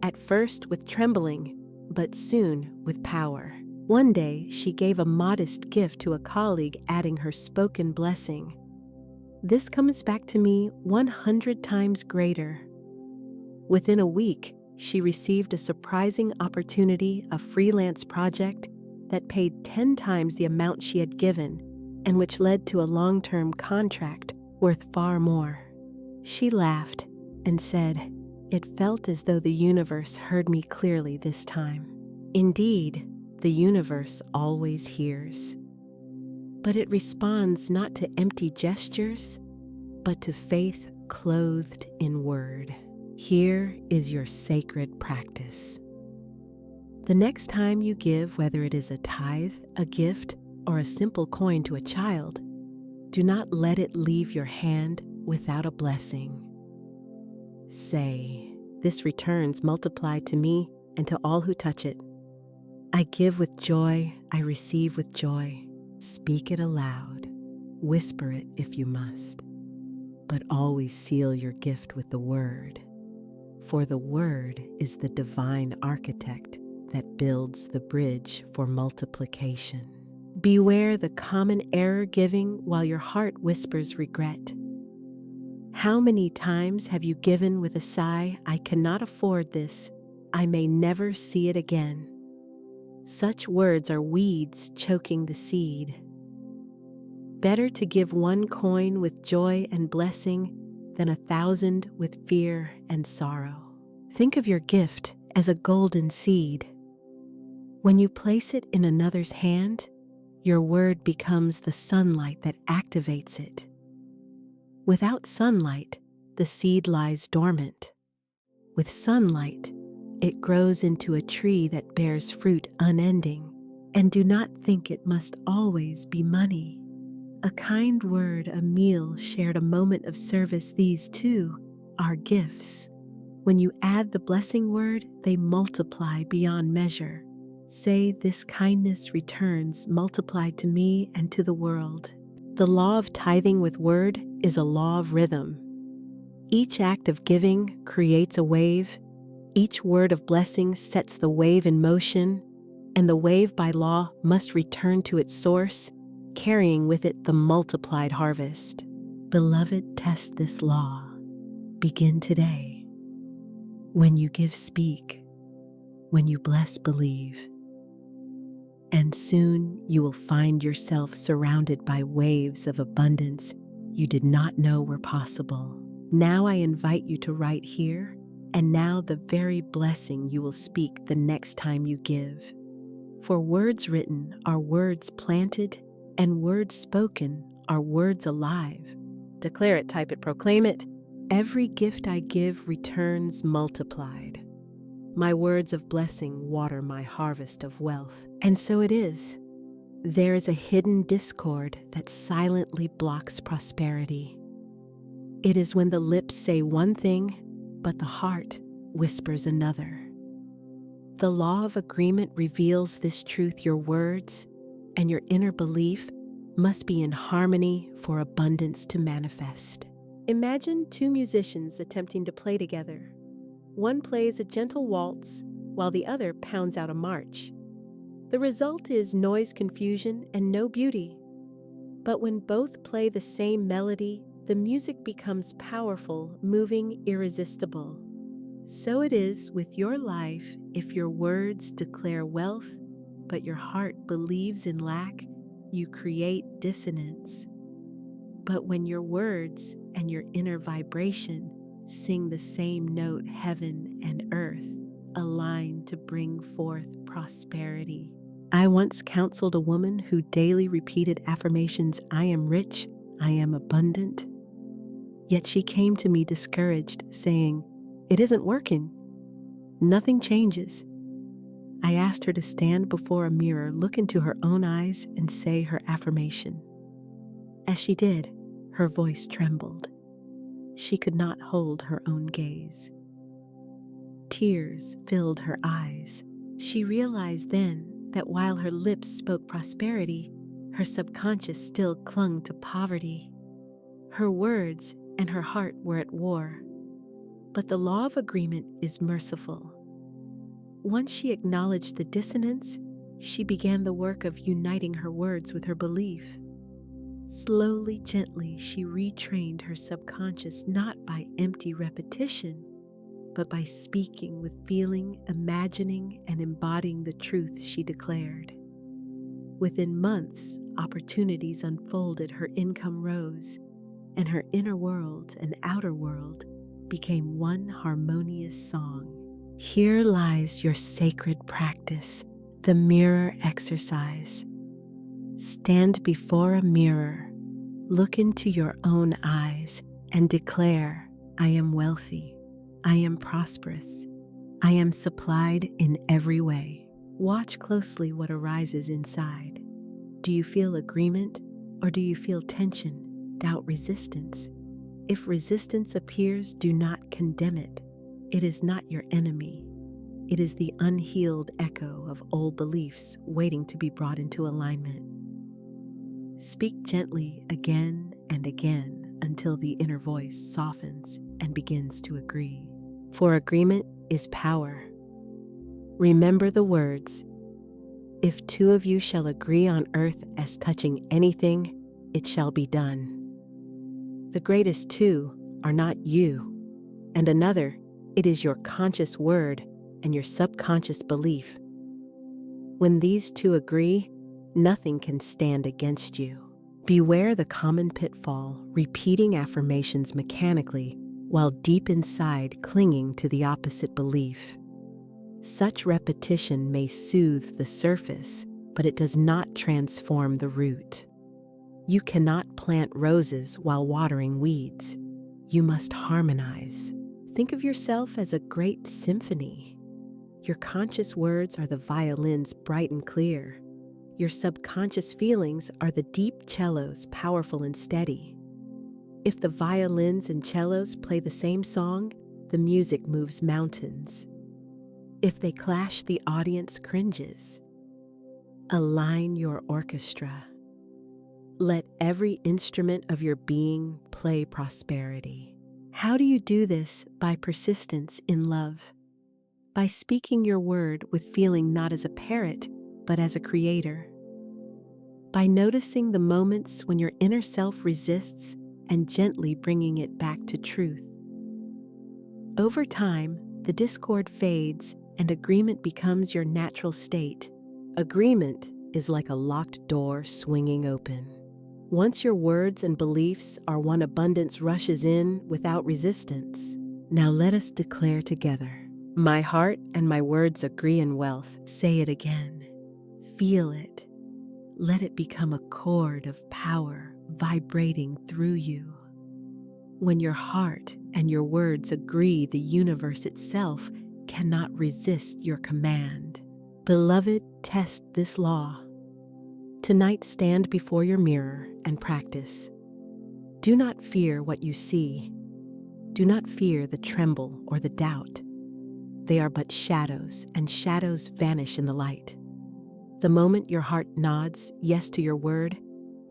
at first with trembling, but soon with power. One day, she gave a modest gift to a colleague, adding her spoken blessing. "This comes back to me 100 times greater." Within a week, she received a surprising opportunity, a freelance project that paid 10 times the amount she had given, and which led to a long-term contract worth far more. She laughed and said, "It felt as though the universe heard me clearly this time." Indeed, the universe always hears. But it responds not to empty gestures, but to faith clothed in word. Here is your sacred practice. The next time you give, whether it is a tithe, a gift, or a simple coin to a child, do not let it leave your hand without a blessing. Say, "This returns multiplied to me and to all who touch it. I give with joy, I receive with joy." Speak it aloud. Whisper it if you must. But always seal your gift with the word. For the word is the divine architect that builds the bridge for multiplication. Beware the common error giving while your heart whispers regret. How many times have you given with a sigh, "I cannot afford this, I may never see it again"? Such words are weeds choking the seed. Better to give one coin with joy and blessing than 1,000 with fear and sorrow. Think of your gift as a golden seed. When you place it in another's hand, your word becomes the sunlight that activates it. Without sunlight, the seed lies dormant. With sunlight, it grows into a tree that bears fruit unending. And do not think it must always be money. A kind word, a meal shared, a moment of service, these too are gifts. When you add the blessing word, they multiply beyond measure. Say, "This kindness returns multiplied to me and to the world." The law of tithing with word is a law of rhythm. Each act of giving creates a wave. Each word of blessing sets the wave in motion, and the wave by law must return to its source, carrying with it the multiplied harvest. Beloved, test this law. Begin today. When you give, speak. When you bless, believe. And soon you will find yourself surrounded by waves of abundance you did not know were possible. Now I invite you to write here and now the very blessing you will speak the next time you give. For words written are words planted, and words spoken are words alive. Declare it, type it, proclaim it. Every gift I give returns multiplied. My words of blessing water my harvest of wealth. And so it is. There is a hidden discord that silently blocks prosperity. It is when the lips say one thing, but the heart whispers another. The law of agreement reveals this truth: your words and your inner belief must be in harmony for abundance to manifest. Imagine two musicians attempting to play together. One plays a gentle waltz while the other pounds out a march. The result is noise, confusion, and no beauty. But when both play the same melody, the music becomes powerful, moving, irresistible. So it is with your life. If your words declare wealth, but your heart believes in lack, you create dissonance. But when your words and your inner vibration sing the same note, heaven and earth align to bring forth prosperity. I once counseled a woman who daily repeated affirmations, I am rich, I am abundant. Yet she came to me discouraged, saying, it isn't working. Nothing changes. I asked her to stand before a mirror, look into her own eyes, and say her affirmation. As she did, her voice trembled. She could not hold her own gaze. Tears filled her eyes. She realized then that while her lips spoke prosperity, her subconscious still clung to poverty. Her words and her heart were at war. But the law of agreement is merciful. Once she acknowledged the dissonance, she began the work of uniting her words with her belief. Slowly, gently, she retrained her subconscious not by empty repetition, but by speaking with feeling, imagining, and embodying the truth she declared. Within months, opportunities unfolded, her income rose, and her inner world and outer world became one harmonious song. Here lies your sacred practice, the mirror exercise. Stand before a mirror, look into your own eyes, and declare, I am wealthy, I am prosperous, I am supplied in every way. Watch closely what arises inside. Do you feel agreement, or do you feel tension, doubt, resistance? If resistance appears, do not condemn it. It is not your enemy. It is the unhealed echo of old beliefs waiting to be brought into alignment. Speak gently again and again until the inner voice softens and begins to agree. For agreement is power. Remember the words, if two of you shall agree on earth as touching anything, it shall be done. The greatest two are not you and another. It is your conscious word and your subconscious belief. When these two agree, nothing can stand against you. Beware the common pitfall, repeating affirmations mechanically while deep inside clinging to the opposite belief. Such repetition may soothe the surface, but it does not transform the root. You cannot plant roses while watering weeds. You must harmonize. Think of yourself as a great symphony. Your conscious words are the violins, bright and clear. Your subconscious feelings are the deep cellos, powerful and steady. If the violins and cellos play the same song, the music moves mountains. If they clash, the audience cringes. Align your orchestra. Let every instrument of your being play prosperity. How do you do this? By persistence in love. By speaking your word with feeling not as a parrot, but as a creator. By noticing the moments when your inner self resists and gently bringing it back to truth. Over time, the discord fades and agreement becomes your natural state. Agreement is like a locked door swinging open. Once your words and beliefs are one, abundance rushes in without resistance. Now let us declare together. My heart and my words agree in wealth. Say it again. Feel it. Let it become a chord of power vibrating through you. When your heart and your words agree, the universe itself cannot resist your command. Beloved, test this law. Tonight, stand before your mirror and practice. Do not fear what you see. Do not fear the tremble or the doubt. They are but shadows, and shadows vanish in the light. The moment your heart nods yes to your word,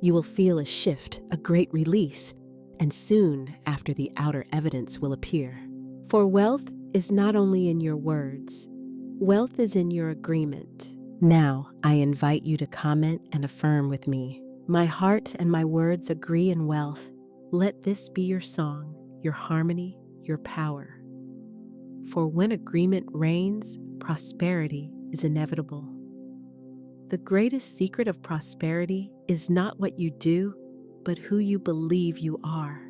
you will feel a shift, a great release, and soon after the outer evidence will appear. For wealth is not only in your words, wealth is in your agreement. Now, I invite you to comment and affirm with me. My heart and my words agree in wealth. Let this be your song, your harmony, your power. For when agreement reigns, prosperity is inevitable. The greatest secret of prosperity is not what you do, but who you believe you are.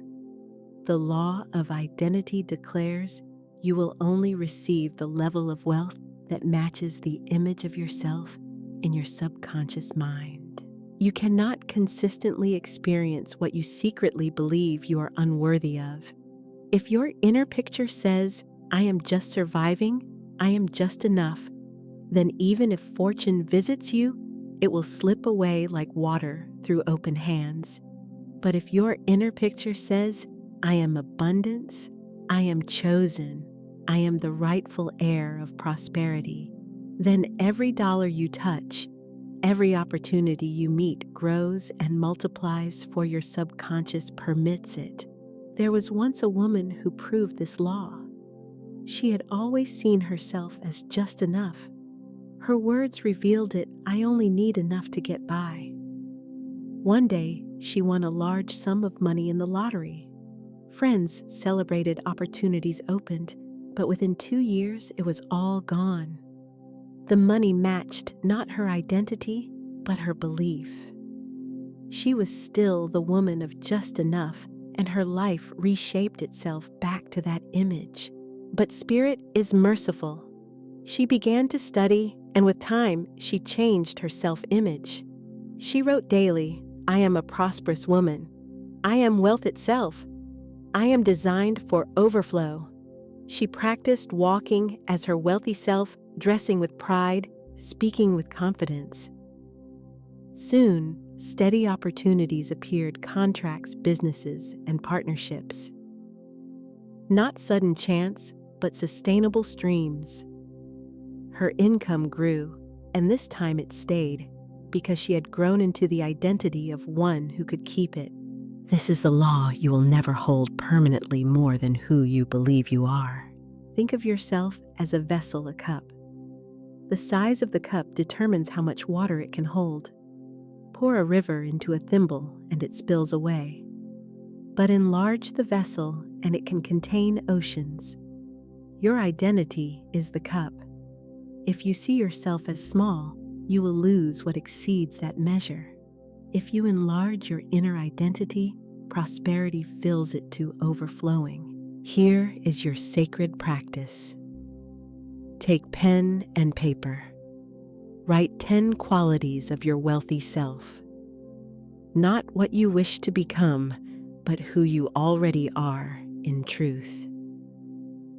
The law of identity declares you will only receive the level of wealth that matches the image of yourself in your subconscious mind. You cannot consistently experience what you secretly believe you are unworthy of. If your inner picture says, I am just surviving, I am just enough, then even if fortune visits you, it will slip away like water through open hands. But if your inner picture says, I am abundance, I am chosen, I am the rightful heir of prosperity, then every dollar you touch, every opportunity you meet grows and multiplies, for your subconscious permits it. There was once a woman who proved this law. She had always seen herself as just enough. Her words revealed it, I only need enough to get by. One day, she won a large sum of money in the lottery. Friends celebrated opportunities opened, but within 2 years, it was all gone. The money matched not her identity, but her belief. She was still the woman of just enough, and her life reshaped itself back to that image. But Spirit is merciful. She began to study, and with time, she changed her self-image. She wrote daily, I am a prosperous woman. I am wealth itself. I am designed for overflow. She practiced walking as her wealthy self, dressing with pride, speaking with confidence. Soon, steady opportunities appeared, contracts, businesses, and partnerships. Not sudden chance, but sustainable streams. Her income grew, and this time it stayed, because she had grown into the identity of one who could keep it. This is the law: you will never hold permanently more than who you believe you are. Think of yourself as a vessel, a cup. The size of the cup determines how much water it can hold. Pour a river into a thimble and it spills away. But enlarge the vessel and it can contain oceans. Your identity is the cup. If you see yourself as small, you will lose what exceeds that measure. If you enlarge your inner identity, prosperity fills it to overflowing. Here is your sacred practice. Take pen and paper. Write 10 qualities of your wealthy self. Not what you wish to become, but who you already are in truth.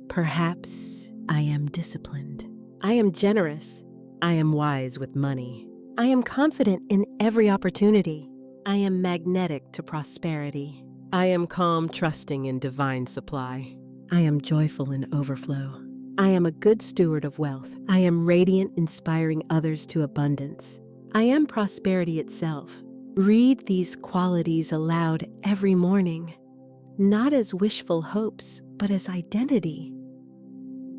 Perhaps I am disciplined. I am generous. I am wise with money. I am confident in every opportunity. I am magnetic to prosperity. I am calm, trusting in divine supply. I am joyful in overflow. I am a good steward of wealth. I am radiant, inspiring others to abundance. I am prosperity itself. Read these qualities aloud every morning, not as wishful hopes, but as identity.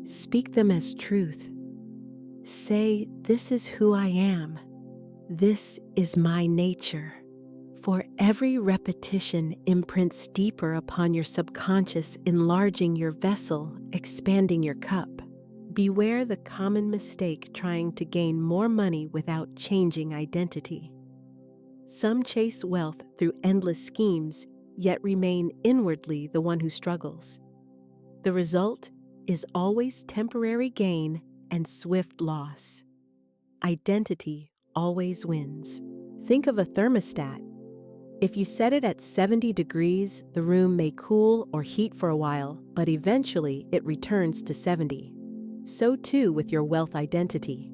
Speak them as truth. Say, this is who I am. This is my nature. For every repetition imprints deeper upon your subconscious, enlarging your vessel, expanding your cup. Beware the common mistake: trying to gain more money without changing identity. Some chase wealth through endless schemes, yet remain inwardly the one who struggles. The result is always temporary gain and swift loss. Identity always wins. Think of a thermostat. If you set it at 70 degrees, the room may cool or heat for a while, but eventually it returns to 70. So too with your wealth identity.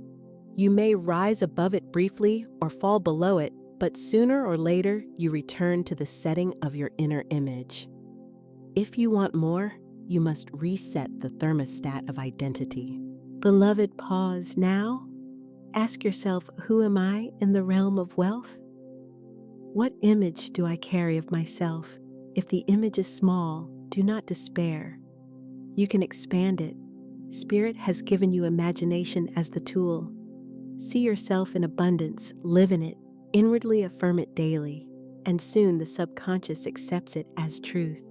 You may rise above it briefly or fall below it, but sooner or later you return to the setting of your inner image. If you want more, you must reset the thermostat of identity. Beloved, pause now. Ask yourself, who am I in the realm of wealth? What image do I carry of myself? If the image is small, do not despair. You can expand it. Spirit has given you imagination as the tool. See yourself in abundance, live in it, inwardly affirm it daily, and soon the subconscious accepts it as truth.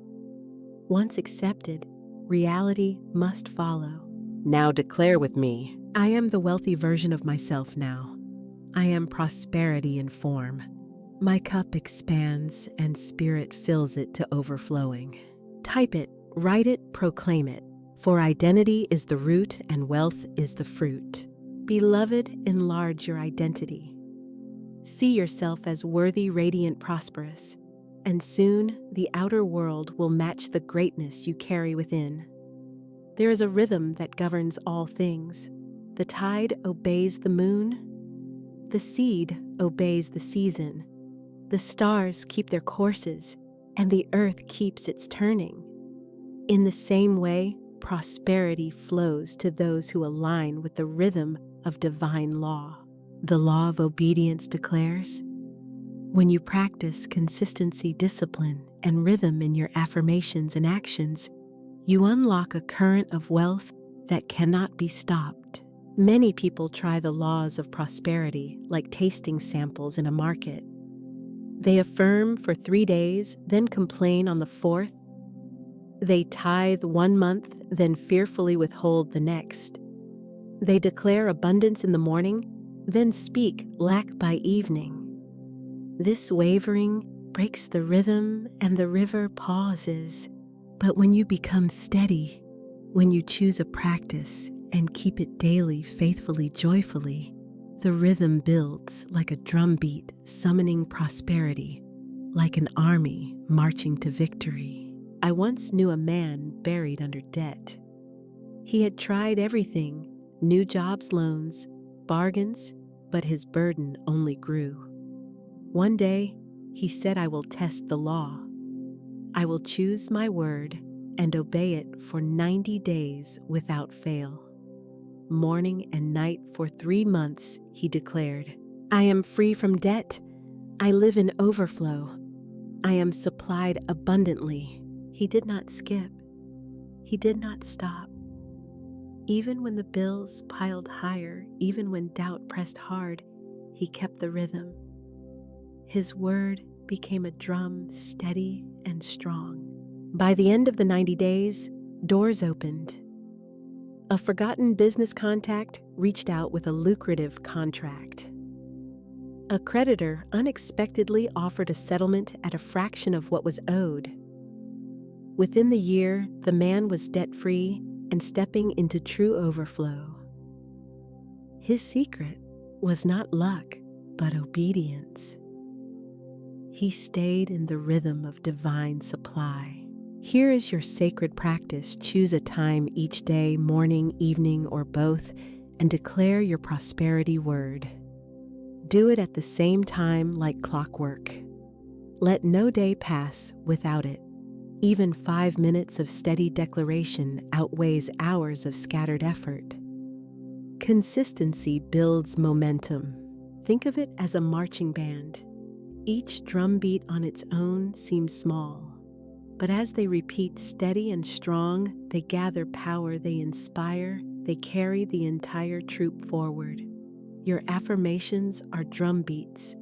Once accepted, reality must follow. Now declare with me, I am the wealthy version of myself now. I am prosperity in form. My cup expands and spirit fills it to overflowing. Type it, write it, proclaim it. For identity is the root and wealth is the fruit. Beloved, enlarge your identity. See yourself as worthy, radiant, prosperous, and soon the outer world will match the greatness you carry within. There is a rhythm that governs all things. The tide obeys the moon. The seed obeys the season. The stars keep their courses, and the earth keeps its turning. In the same way, prosperity flows to those who align with the rhythm of divine law. The law of obedience declares, when you practice consistency, discipline, and rhythm in your affirmations and actions, you unlock a current of wealth that cannot be stopped. Many people try the laws of prosperity like tasting samples in a market. They affirm for 3 days, then complain on the 4th. They tithe 1 month, then fearfully withhold the next. They declare abundance in the morning, then speak lack by evening. This wavering breaks the rhythm and the river pauses. But when you become steady, when you choose a practice and keep it daily, faithfully, joyfully, the rhythm builds like a drumbeat summoning prosperity, like an army marching to victory. I once knew a man buried under debt. He had tried everything, new jobs, loans, bargains, but his burden only grew. One day, he said, I will test the law. I will choose my word and obey it for 90 days without fail. Morning and night for 3 months, he declared, I am free from debt. I live in overflow. I am supplied abundantly. He did not skip. He did not stop. Even when the bills piled higher, even when doubt pressed hard, he kept the rhythm. His word became a drum, steady and strong. By the end of the 90 days, doors opened. A forgotten business contact reached out with a lucrative contract. A creditor unexpectedly offered a settlement at a fraction of what was owed. Within the year, the man was debt-free and stepping into true overflow. His secret was not luck, but obedience. He stayed in the rhythm of divine supply. Here is your sacred practice. Choose a time each day, morning, evening, or both, and declare your prosperity word. Do it at the same time like clockwork. Let no day pass without it. Even 5 minutes of steady declaration outweighs hours of scattered effort. Consistency builds momentum. Think of it as a marching band. Each drumbeat on its own seems small, but as they repeat steady and strong, they gather power, they inspire, they carry the entire troop forward. Your affirmations are drumbeats.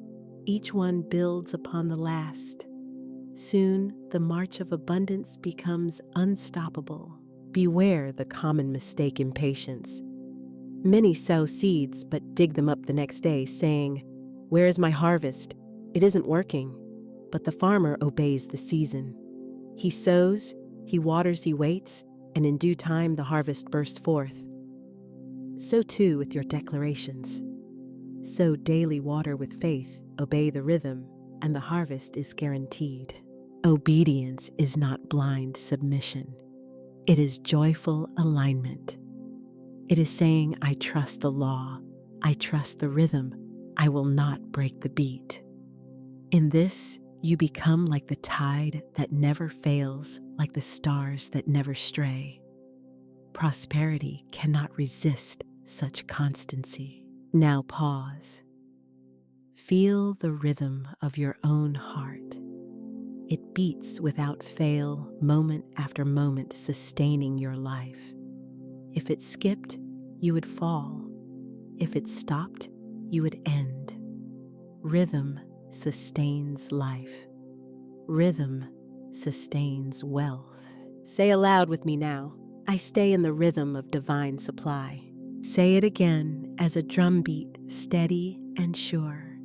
Each one builds upon the last. Soon, the march of abundance becomes unstoppable. Beware the common mistake, impatience. Many sow seeds but dig them up the next day, saying, "Where is my harvest? It isn't working." But the farmer obeys the season. He sows, he waters, he waits, and in due time the harvest bursts forth. So too with your declarations. Sow daily water with faith, obey the rhythm, and the harvest is guaranteed. Obedience is not blind submission. It is joyful alignment. It is saying, I trust the law, I trust the rhythm, I will not break the beat. In this, you become like the tide that never fails, like the stars that never stray. Prosperity cannot resist such constancy. Now pause. Feel the rhythm of your own heart. It beats without fail, moment after moment, sustaining your life. If it skipped, you would fall. If it stopped, you would end. Rhythm sustains life. Rhythm sustains wealth. Say aloud with me now, I stay in the rhythm of divine supply. Say it again as a drumbeat, steady and sure.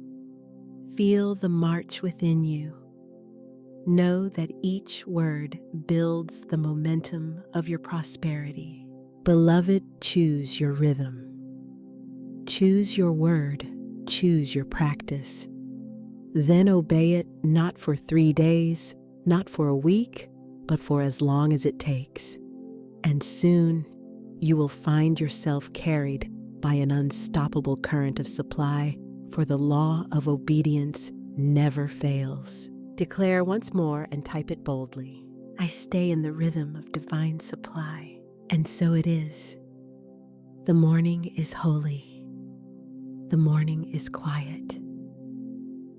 Feel the march within you. Know that each word builds the momentum of your prosperity. Beloved, choose your rhythm. Choose your word, choose your practice. Then obey it not for 3 days, not for a week, but for as long as it takes. And soon you will find yourself carried by an unstoppable current of supply, for the law of obedience never fails. Declare once more and type it boldly. I stay in the rhythm of divine supply, and so it is. The morning is holy. The morning is quiet.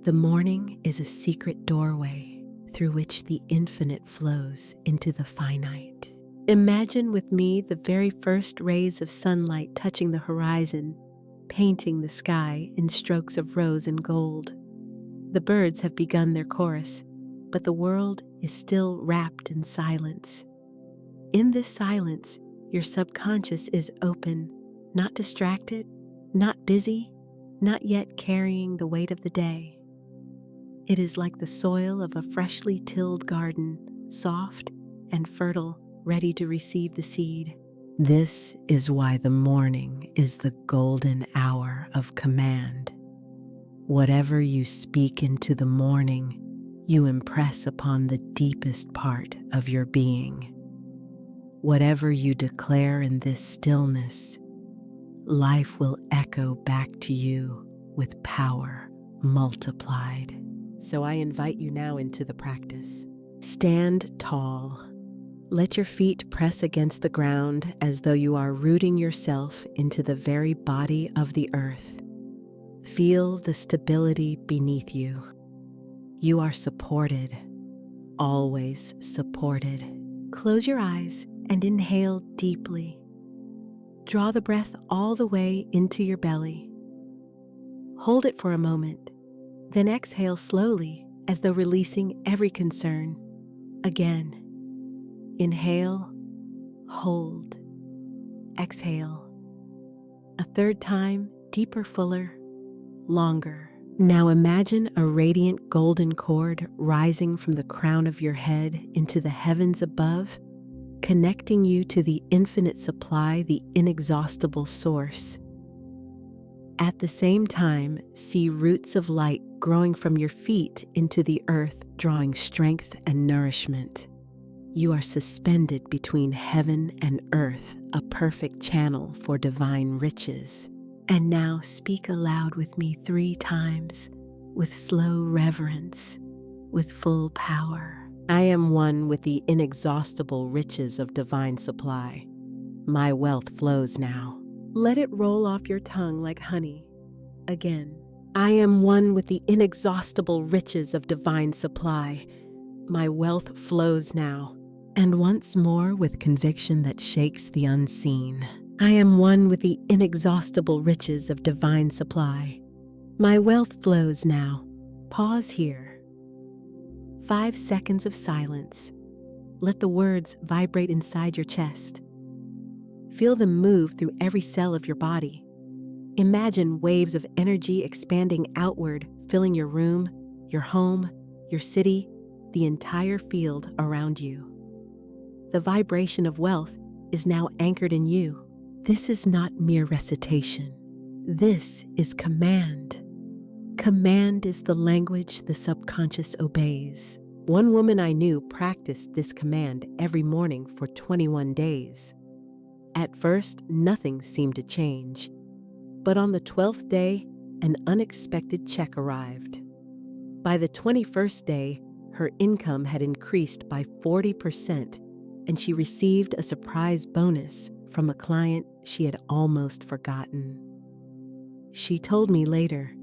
The morning is a secret doorway through which the infinite flows into the finite. Imagine with me the very first rays of sunlight touching the horizon, painting the sky in strokes of rose and gold. The birds have begun their chorus, but the world is still wrapped in silence. In this silence, your subconscious is open, not distracted, not busy, not yet carrying the weight of the day. It is like the soil of a freshly tilled garden, soft and fertile, ready to receive the seed. This is why the morning is the golden hour of command. Whatever you speak into the morning, you impress upon the deepest part of your being. Whatever you declare in this stillness, life will echo back to you with power multiplied. So I invite you now into the practice. Stand tall. Let your feet press against the ground as though you are rooting yourself into the very body of the earth. Feel the stability beneath you. You are supported, always supported. Close your eyes and inhale deeply. Draw the breath all the way into your belly. Hold it for a moment, then exhale slowly as though releasing every concern. Again. Inhale, hold, exhale. A third time, deeper, fuller, longer. Now imagine a radiant golden cord rising from the crown of your head into the heavens above, connecting you to the infinite supply, the inexhaustible source. At the same time, see roots of light growing from your feet into the earth, drawing strength and nourishment. You are suspended between heaven and earth, a perfect channel for divine riches. And now speak aloud with me 3 times, with slow reverence, with full power. I am one with the inexhaustible riches of divine supply. My wealth flows now. Let it roll off your tongue like honey. Again. I am one with the inexhaustible riches of divine supply. My wealth flows now. And once more with conviction that shakes the unseen. I am one with the inexhaustible riches of divine supply. My wealth flows now. Pause here. 5 seconds of silence. Let the words vibrate inside your chest. Feel them move through every cell of your body. Imagine waves of energy expanding outward, filling your room, your home, your city, the entire field around you. The vibration of wealth is now anchored in you. This is not mere recitation. This is command. Command is the language the subconscious obeys. One woman I knew practiced this command every morning for 21 days. At first, nothing seemed to change. But on the 12th day, an unexpected check arrived. By the 21st day, her income had increased by 40%, and she received a surprise bonus from a client she had almost forgotten. She told me later,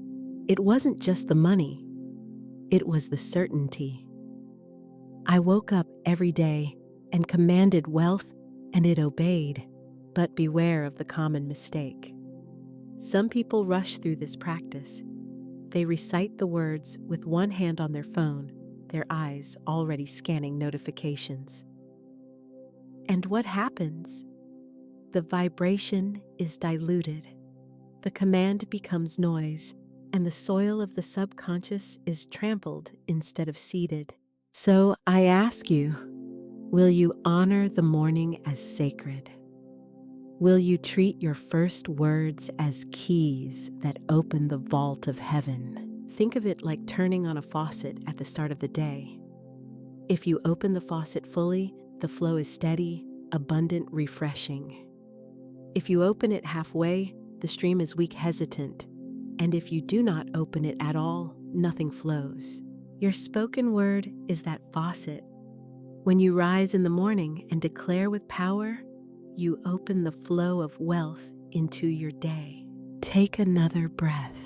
it wasn't just the money, it was the certainty. I woke up every day and commanded wealth, and it obeyed. But beware of the common mistake. Some people rush through this practice. They recite the words with one hand on their phone, their eyes already scanning notifications. And what happens? The vibration is diluted. The command becomes noise, and the soil of the subconscious is trampled instead of seeded. So I ask you, will you honor the morning as sacred? Will you treat your first words as keys that open the vault of heaven? Think of it like turning on a faucet at the start of the day. If you open the faucet fully, the flow is steady, abundant, refreshing. If you open it halfway, the stream is weak, hesitant. And if you do not open it at all, nothing flows. Your spoken word is that faucet. When you rise in the morning and declare with power, you open the flow of wealth into your day. Take another breath.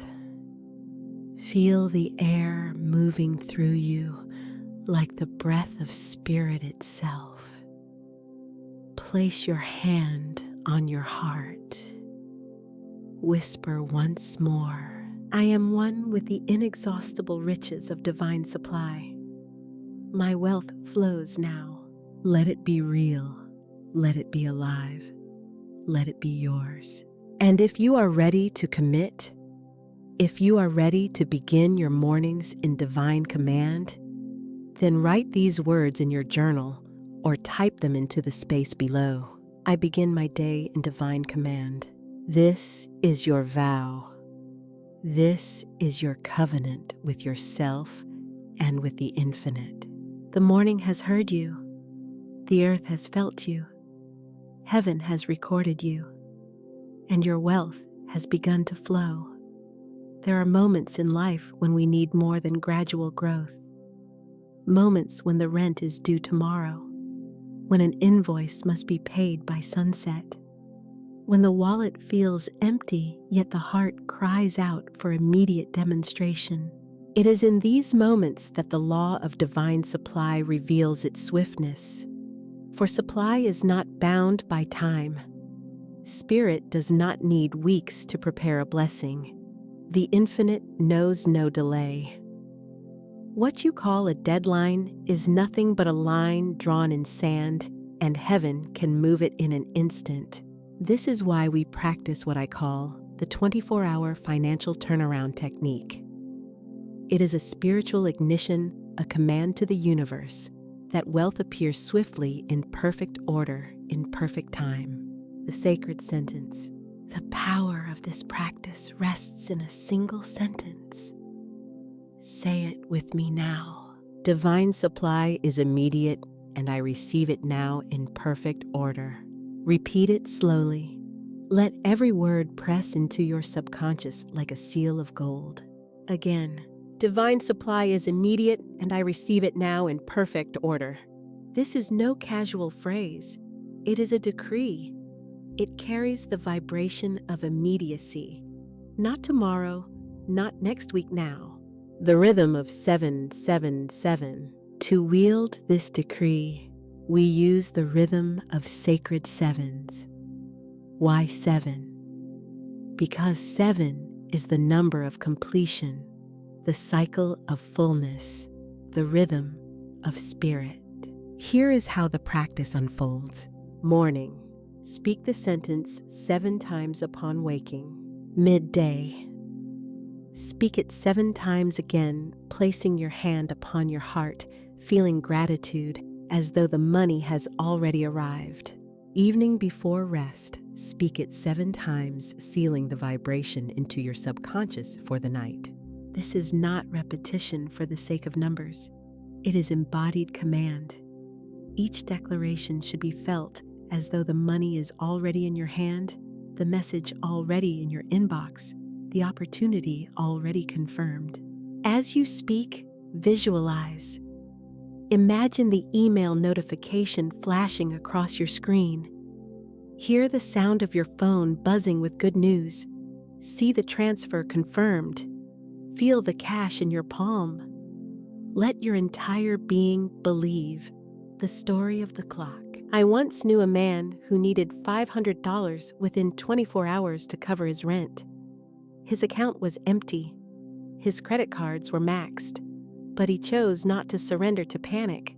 Feel the air moving through you like the breath of spirit itself. Place your hand on your heart. Whisper once more, I am one with the inexhaustible riches of divine supply. My wealth flows now. Let it be real. Let it be alive. Let it be yours. And if you are ready to commit, if you are ready to begin your mornings in divine command, then write these words in your journal or type them into the space below. I begin my day in divine command. This is your vow. This is your covenant with yourself and with the infinite. The morning has heard you. The earth has felt you. Heaven has recorded you, and your wealth has begun to flow. There are moments in life when we need more than gradual growth. Moments when the rent is due tomorrow, when an invoice must be paid by sunset, when the wallet feels empty, yet the heart cries out for immediate demonstration. It is in these moments that the law of divine supply reveals its swiftness. For supply is not bound by time. Spirit does not need weeks to prepare a blessing. The infinite knows no delay. What you call a deadline is nothing but a line drawn in sand, and heaven can move it in an instant. This is why we practice what I call the 24-hour financial turnaround technique. It is a spiritual ignition, a command to the universe, that wealth appears swiftly in perfect order, in perfect time. The sacred sentence. The power of this practice rests in a single sentence. Say it with me now. Divine supply is immediate, and I receive it now in perfect order. Repeat it slowly. Let every word press into your subconscious like a seal of gold. Again. Divine supply is immediate, and I receive it now in perfect order. This is no casual phrase. It is a decree. It carries the vibration of immediacy. Not tomorrow, not next week now. The rhythm of 777. To wield this decree, we use the rhythm of sacred sevens. Why 7? Because 7 is the number of completion, the cycle of fullness, the rhythm of spirit. Here is how the practice unfolds. Morning. Speak the sentence 7 times upon waking. Midday. Speak it 7 times again, placing your hand upon your heart, feeling gratitude as though the money has already arrived. Evening before rest, speak it 7 times, sealing the vibration into your subconscious for the night. This is not repetition for the sake of numbers. It is embodied command. Each declaration should be felt as though the money is already in your hand, the message already in your inbox, the opportunity already confirmed. As you speak, visualize. Imagine the email notification flashing across your screen. Hear the sound of your phone buzzing with good news. See the transfer confirmed. Feel the cash in your palm. Let your entire being believe. The story of the clock. I once knew a man who needed $500 within 24 hours to cover his rent. His account was empty. His credit cards were maxed. But he chose not to surrender to panic.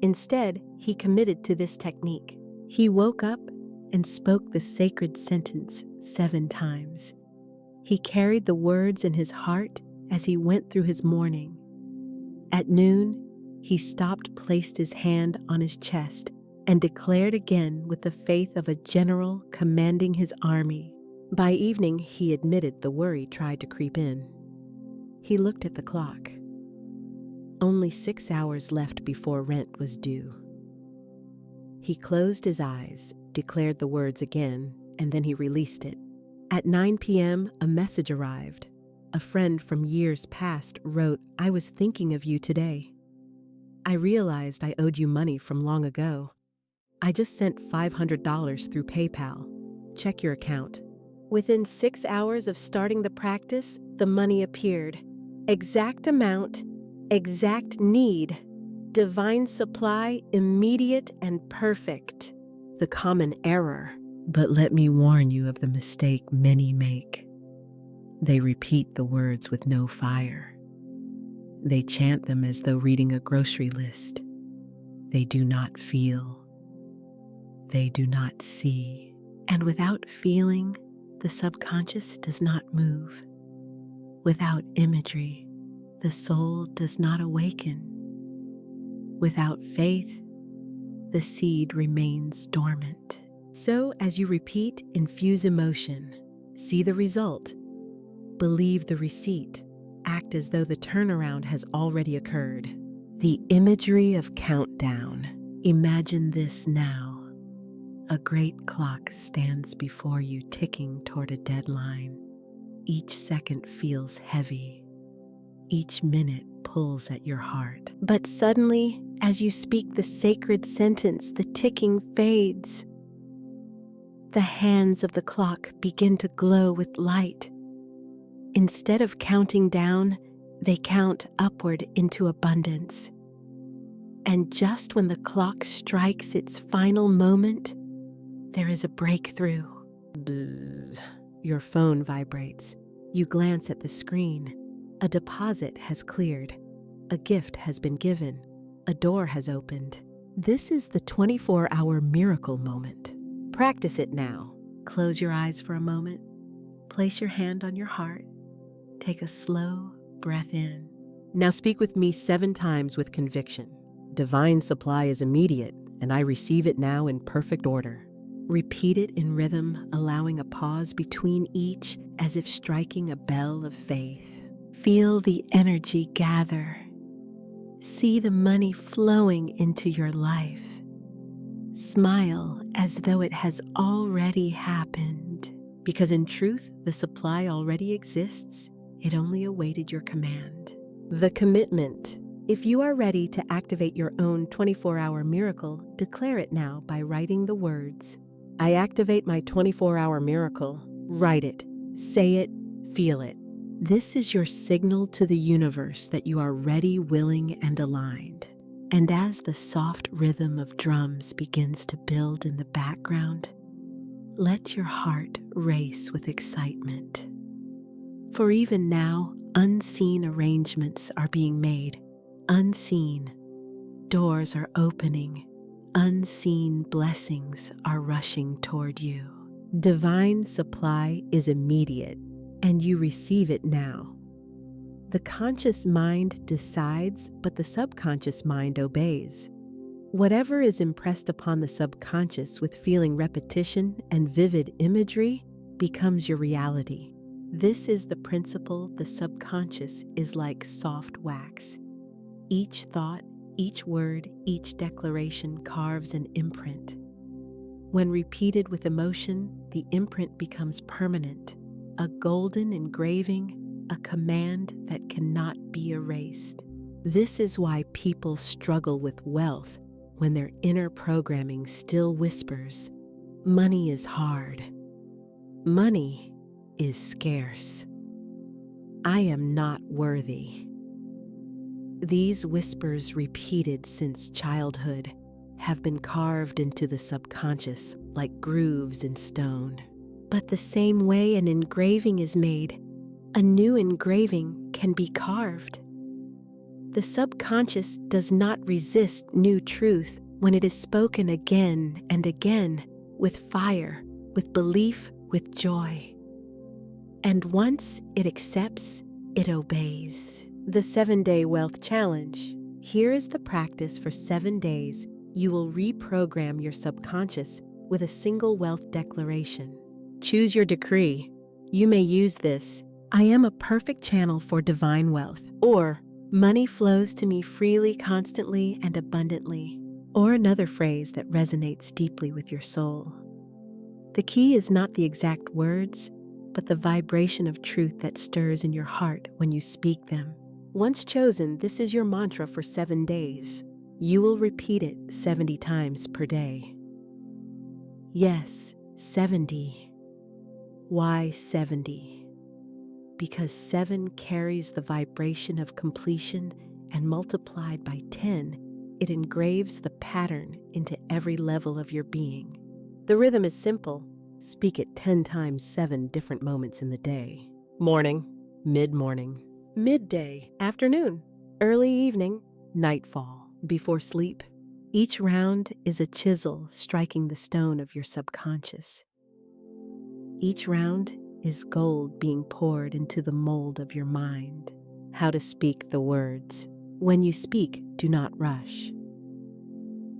Instead, he committed to this technique. He woke up and spoke the sacred sentence 7 times. He carried the words in his heart as he went through his morning. At noon, he stopped, placed his hand on his chest, and declared again with the faith of a general commanding his army. By evening, he admitted the worry tried to creep in. He looked at the clock. Only 6 hours left before rent was due. He closed his eyes, declared the words again, and then he released it. At 9 p.m., a message arrived. A friend from years past wrote, "I was thinking of you today. I realized I owed you money from long ago. I just sent $500 through PayPal. Check your account." Within 6 hours of starting the practice, the money appeared. Exact amount, exact need, divine supply, immediate and perfect. The common error, but let me warn you of the mistake many make. They repeat the words with no fire. They chant them as though reading a grocery list. They do not feel. They do not see. And without feeling, the subconscious does not move. Without imagery, the soul does not awaken. Without faith, the seed remains dormant. So, as you repeat, infuse emotion. See the result. Believe the receipt. Act as though the turnaround has already occurred. The imagery of countdown. Imagine this now. A great clock stands before you, ticking toward a deadline. Each second feels heavy. Each minute pulls at your heart. But suddenly, as you speak the sacred sentence, the ticking fades. The hands of the clock begin to glow with light. Instead of counting down, they count upward into abundance. And just when the clock strikes its final moment, there is a breakthrough. Bzzz. Your phone vibrates. You glance at the screen. A deposit has cleared. A gift has been given. A door has opened. This is the 24-hour miracle moment. Practice it now. Close your eyes for a moment. Place your hand on your heart. Take a slow breath in. Now speak with me 7 times with conviction. Divine supply is immediate, and I receive it now in perfect order. Repeat it in rhythm, allowing a pause between each as if striking a bell of faith. Feel the energy gather. See the money flowing into your life. Smile as though it has already happened. Because in truth, the supply already exists. It only awaited your command. The commitment. If you are ready to activate your own 24-hour miracle, declare it now by writing the words. I activate my 24-hour miracle. Write it, say it, feel it. This is your signal to the universe that you are ready, willing, and aligned. And as the soft rhythm of drums begins to build in the background, let your heart race with excitement. For even now, unseen arrangements are being made. Unseen. Doors are opening. Unseen blessings are rushing toward you. Divine supply is immediate, and you receive it now. The conscious mind decides, but the subconscious mind obeys. Whatever is impressed upon the subconscious with feeling repetition and vivid imagery becomes your reality. This is the principle. The subconscious is like soft wax. Each thought, each word, each declaration carves an imprint. When repeated with emotion, the imprint becomes permanent, a golden engraving, a command that cannot be erased. This is why people struggle with wealth when their inner programming still whispers, "Money is hard. Money is scarce. I am not worthy." These whispers, repeated since childhood, have been carved into the subconscious like grooves in stone. But the same way an engraving is made, a new engraving can be carved. The subconscious does not resist new truth when it is spoken again and again, with fire, with belief, with joy. And once it accepts, it obeys. The 7-Day Wealth Challenge. Here is the practice for 7 days. You will reprogram your subconscious with a single wealth declaration. Choose your decree. You may use this: "I am a perfect channel for divine wealth," or "Money flows to me freely, constantly, and abundantly," or another phrase that resonates deeply with your soul. The key is not the exact words, but the vibration of truth that stirs in your heart when you speak them. Once chosen, this is your mantra for 7 days. You will repeat it 70 times per day. Yes, 70. Why 70? Because 7 carries the vibration of completion, and multiplied by 10, it engraves the pattern into every level of your being. The rhythm is simple. Speak it 10 times, 7 different moments in the day. Morning, mid-morning, midday, afternoon, early evening, nightfall, before sleep. Each round is a chisel striking the stone of your subconscious. Each round is gold being poured into the mold of your mind. How to speak the words. When you speak, do not rush.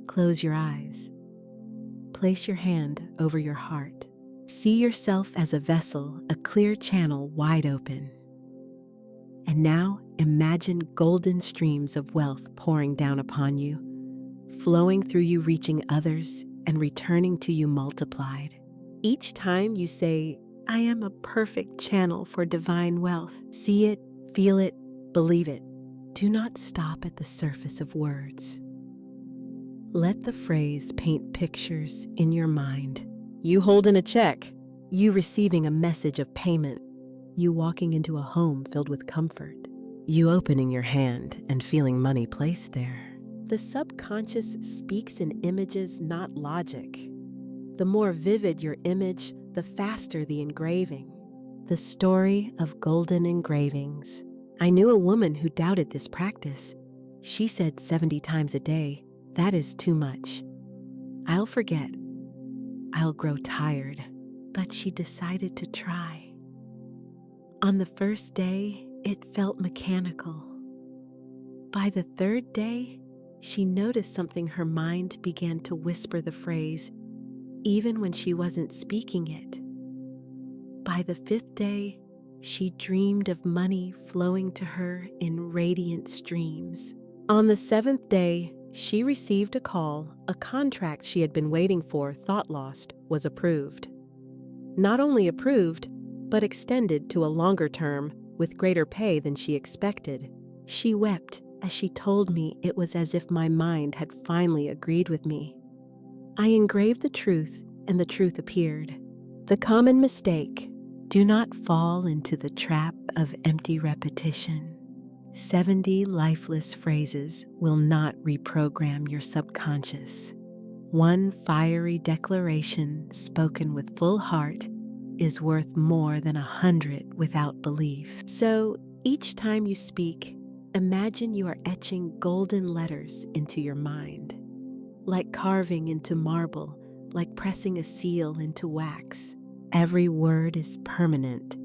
Close your eyes. Place your hand over your heart. See yourself as a vessel, a clear channel wide open. And now imagine golden streams of wealth pouring down upon you, flowing through you, reaching others, and returning to you multiplied. Each time you say, "I am a perfect channel for divine wealth," see it, feel it, believe it. Do not stop at the surface of words. Let the phrase paint pictures in your mind. You holding a check, you receiving a message of payment, you walking into a home filled with comfort, you opening your hand and feeling money placed there. The subconscious speaks in images, not logic. The more vivid your image, the faster the engraving. The story of golden engravings. I knew a woman who doubted this practice. She said 70 times a day, "That is too much. I'll forget. I'll grow tired." But she decided to try. On the first day, it felt mechanical. By the 3rd day, she noticed something. Her mind began to whisper the phrase, even when she wasn't speaking it. By the 5th day, she dreamed of money flowing to her in radiant streams. On the 7th day, she received a call. A contract she had been waiting for, thought lost, was approved. Not only approved, but extended to a longer term with greater pay than she expected. She wept as she told me it was as if my mind had finally agreed with me. I engraved the truth, and the truth appeared. The common mistake: do not fall into the trap of empty repetition. 70 lifeless phrases will not reprogram your subconscious. One fiery declaration spoken with full heart is worth more than 100 without belief. So each time you speak, imagine you are etching golden letters into your mind, like carving into marble, like pressing a seal into wax. Every word is permanent.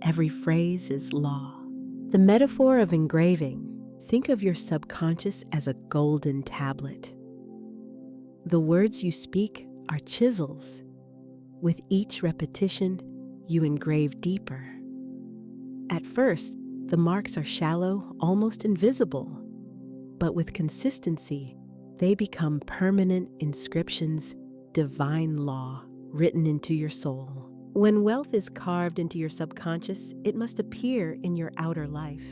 Every phrase is law. The metaphor of engraving: think of your subconscious as a golden tablet. The words you speak are chisels. With each repetition, you engrave deeper. At first, the marks are shallow, almost invisible. But with consistency, they become permanent inscriptions, divine law written into your soul. When wealth is carved into your subconscious, it must appear in your outer life.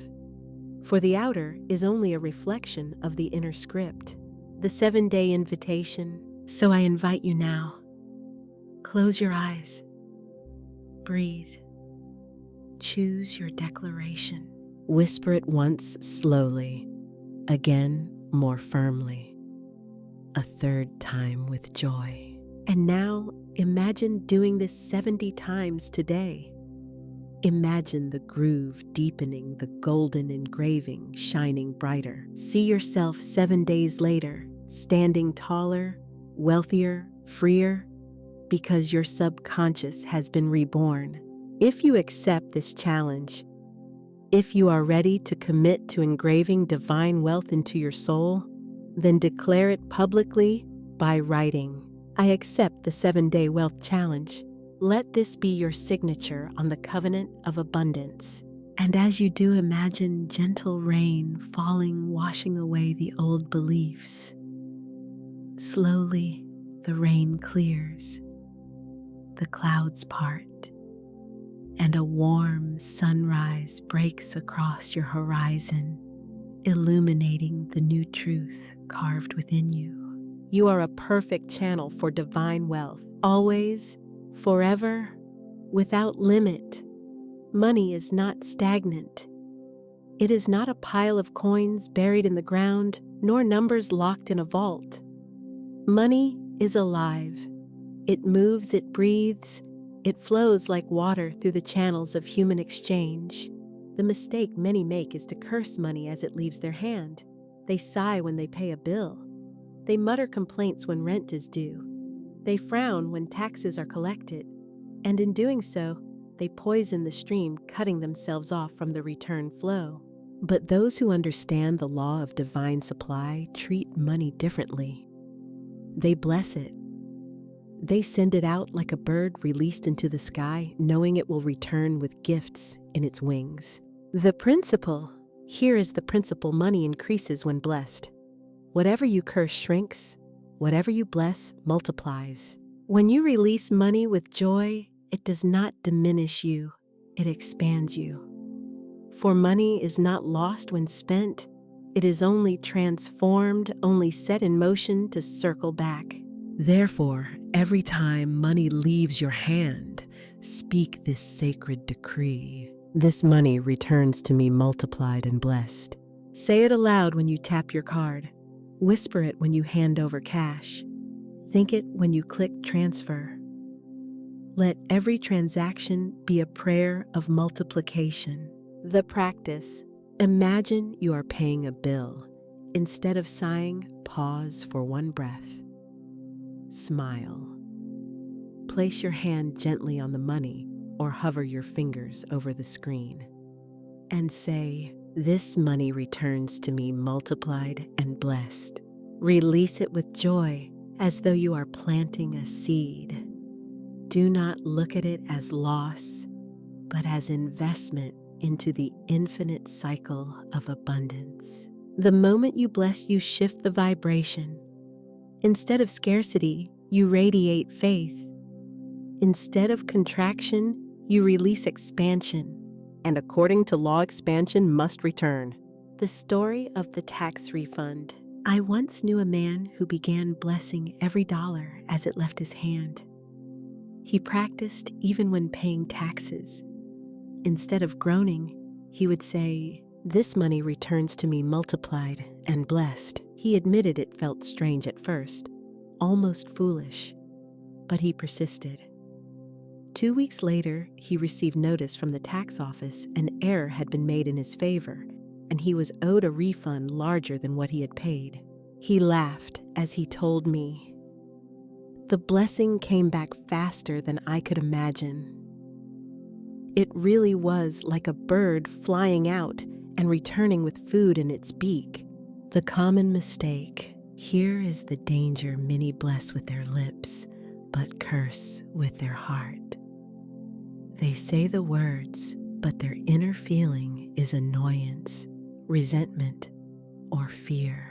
For the outer is only a reflection of the inner script, the 7-day invitation. So I invite you now. Close your eyes. Breathe. Choose your declaration. Whisper it once slowly, again more firmly, a third time with joy. And now imagine doing this 70 times today. Imagine the groove deepening, the golden engraving shining brighter. See yourself 7 days later, standing taller, wealthier, freer, because your subconscious has been reborn. If you accept this challenge, if you are ready to commit to engraving divine wealth into your soul, then declare it publicly by writing, "I accept the 7-day wealth challenge." Let this be your signature on the covenant of abundance. And as you do, imagine gentle rain falling, washing away the old beliefs. Slowly, the rain clears, the clouds part, and a warm sunrise breaks across your horizon, illuminating the new truth carved within you. You are a perfect channel for divine wealth, always, forever, without limit. Money is not stagnant. It is not a pile of coins buried in the ground, nor numbers locked in a vault. Money is alive. It moves, it breathes, it flows like water through the channels of human exchange. The mistake many make is to curse money as it leaves their hand. They sigh when they pay a bill. They mutter complaints when rent is due. They frown when taxes are collected. And in doing so, they poison the stream, cutting themselves off from the return flow. But those who understand the law of divine supply treat money differently. They bless it. They send it out like a bird released into the sky, knowing it will return with gifts in its wings. The principle, here is the principle: money increases when blessed. Whatever you curse shrinks, whatever you bless multiplies. When you release money with joy, it does not diminish you, it expands you. For money is not lost when spent, it is only transformed, only set in motion to circle back. Therefore, every time money leaves your hand, speak this sacred decree: this money returns to me multiplied and blessed. Say it aloud when you tap your card. Whisper it when you hand over cash. Think it when you click transfer. Let every transaction be a prayer of multiplication. The practice: imagine you are paying a bill. Instead of sighing, pause for one breath. Smile. Place your hand gently on the money or hover your fingers over the screen. And say, "This money returns to me multiplied and blessed." Release it with joy as though you are planting a seed. Do not look at it as loss, but as investment into the infinite cycle of abundance. The moment you bless, you shift the vibration. Instead of scarcity, you radiate faith. Instead of contraction, you release expansion. And according to law, expansion must return. The story of the tax refund. I once knew a man who began blessing every dollar as it left his hand. He practiced even when paying taxes. Instead of groaning, he would say, "This money returns to me multiplied and blessed." He admitted it felt strange at first, almost foolish, but he persisted. 2 weeks later, he received notice from the tax office an error had been made in his favor, and he was owed a refund larger than what he had paid. He laughed as he told me, "The blessing came back faster than I could imagine. It really was like a bird flying out and returning with food in its beak." The common mistake: Here is the danger many bless with their lips, but curse with their heart. They say the words, but their inner feeling is annoyance, resentment, or fear.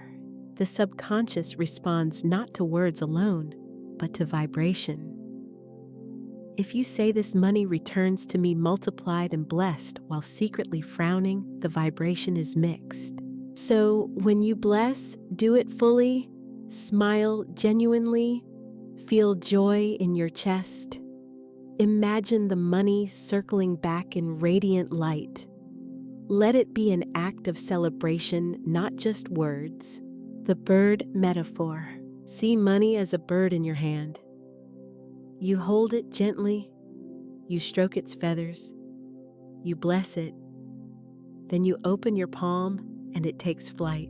The subconscious responds not to words alone, but to vibration. If you say this money returns to me multiplied and blessed while secretly frowning, the vibration is mixed. So when you bless, do it fully, smile genuinely, feel joy in your chest. Imagine the money circling back in radiant light. Let it be an act of celebration, not just words. The bird metaphor. See money as a bird in your hand. You hold it gently, you stroke its feathers, you bless it, then you open your palm and it takes flight.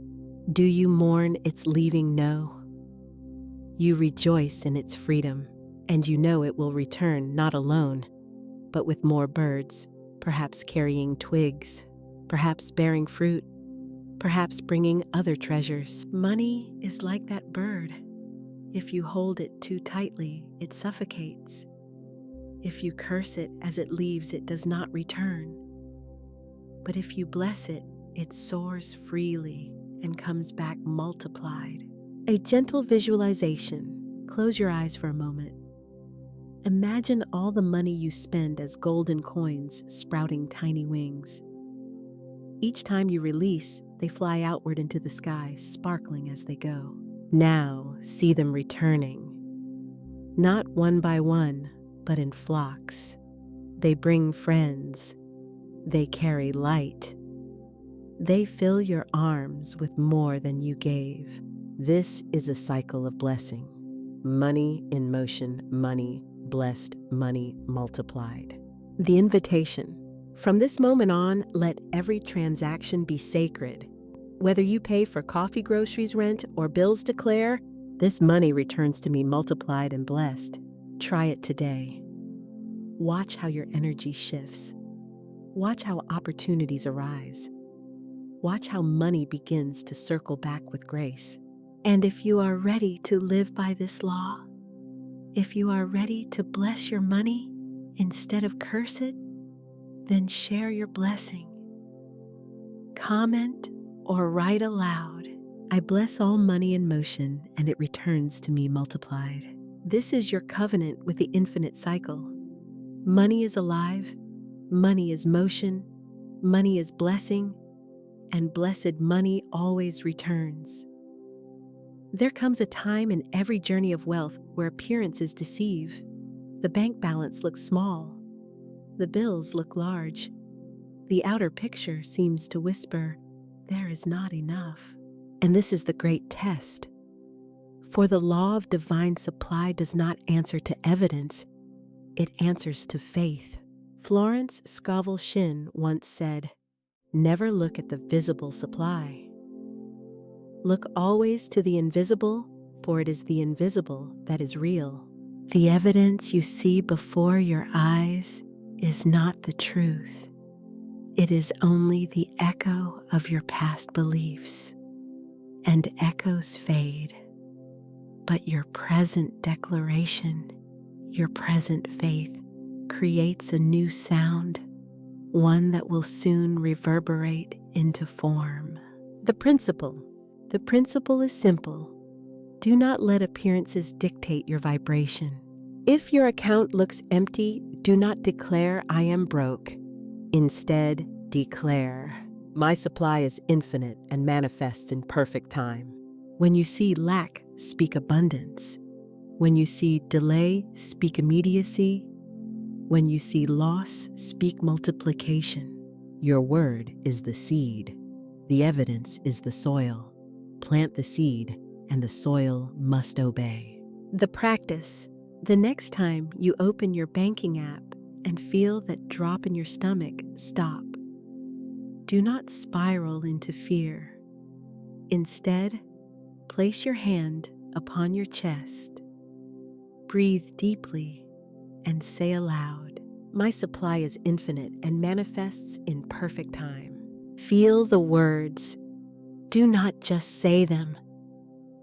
Do you mourn its leaving? No. You rejoice in its freedom, and you know it will return not alone, but with more birds, perhaps carrying twigs, perhaps bearing fruit, perhaps bringing other treasures. Money is like that bird. If you hold it too tightly, it suffocates. If you curse it as it leaves, it does not return. But if you bless it, it soars freely and comes back multiplied. A gentle visualization. Close your eyes for a moment. Imagine all the money you spend as golden coins sprouting tiny wings. Each time you release, they fly outward into the sky, sparkling as they go. Now see them returning, not one by one, but in flocks. They bring friends. They carry light. They fill your arms with more than you gave. This is the cycle of blessing. Money in motion, money blessed, money multiplied. The invitation. From this moment on, let every transaction be sacred. Whether you pay for coffee, groceries, rent, or bills declare, this money returns to me multiplied and blessed. Try it today. Watch how your energy shifts. Watch how opportunities arise. Watch how money begins to circle back with grace. And if you are ready to live by this law, if you are ready to bless your money instead of curse it, then share your blessing. Comment or write aloud, I bless all money in motion and it returns to me multiplied. This is your covenant with the infinite cycle. Money is alive, money is motion, money is blessing, and blessed money always returns. There comes a time in every journey of wealth where appearances deceive. The bank balance looks small. The bills look large. The outer picture seems to whisper, there is not enough. And this is the great test. For the law of divine supply does not answer to evidence, it answers to faith. Florence Scovel Shinn once said, never look at the visible supply. Look always to the invisible, for it is the invisible that is real. The evidence you see before your eyes is not the truth. It is only the echo of your past beliefs, and echoes fade. But your present declaration, your present faith, creates a new sound, one that will soon reverberate into form. The principle is simple. Do not let appearances dictate your vibration. If your account looks empty, do not declare, I am broke. Instead, declare, my supply is infinite and manifests in perfect time. When you see lack, speak abundance. When you see delay, speak immediacy. When you see loss, speak multiplication. Your word is the seed. The evidence is the soil. Plant the seed, and the soil must obey. The practice. The next time you open your banking app and feel that drop in your stomach, stop. Do not spiral into fear. Instead, place your hand upon your chest. Breathe deeply and say aloud, my supply is infinite and manifests in perfect time. Feel the words. Do not just say them.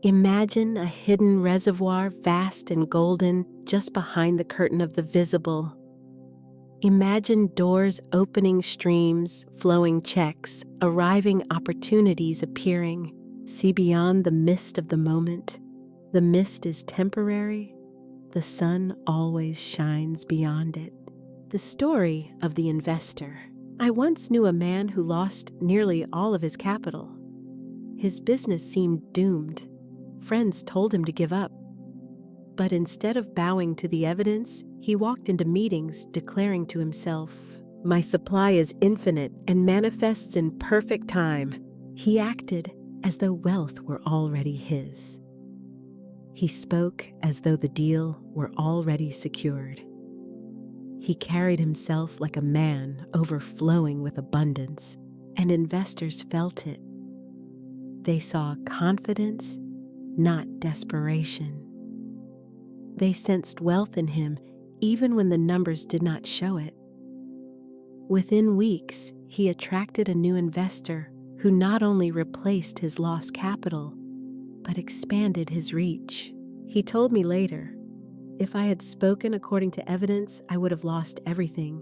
Imagine a hidden reservoir, vast and golden, just behind the curtain of the visible. Imagine doors opening, streams flowing, checks arriving, opportunities appearing. See beyond the mist of the moment. The mist is temporary. The sun always shines beyond it. The story of the investor. I once knew a man who lost nearly all of his capital. His business seemed doomed. Friends told him to give up. But instead of bowing to the evidence, he walked into meetings declaring to himself, "My supply is infinite and manifests in perfect time." He acted as though wealth were already his. He spoke as though the deal were already secured. He carried himself like a man overflowing with abundance, and investors felt it. They saw confidence, not desperation. They sensed wealth in him even when the numbers did not show it. Within weeks, he attracted a new investor who not only replaced his lost capital, but expanded his reach. He told me later, "If I had spoken according to evidence, I would have lost everything.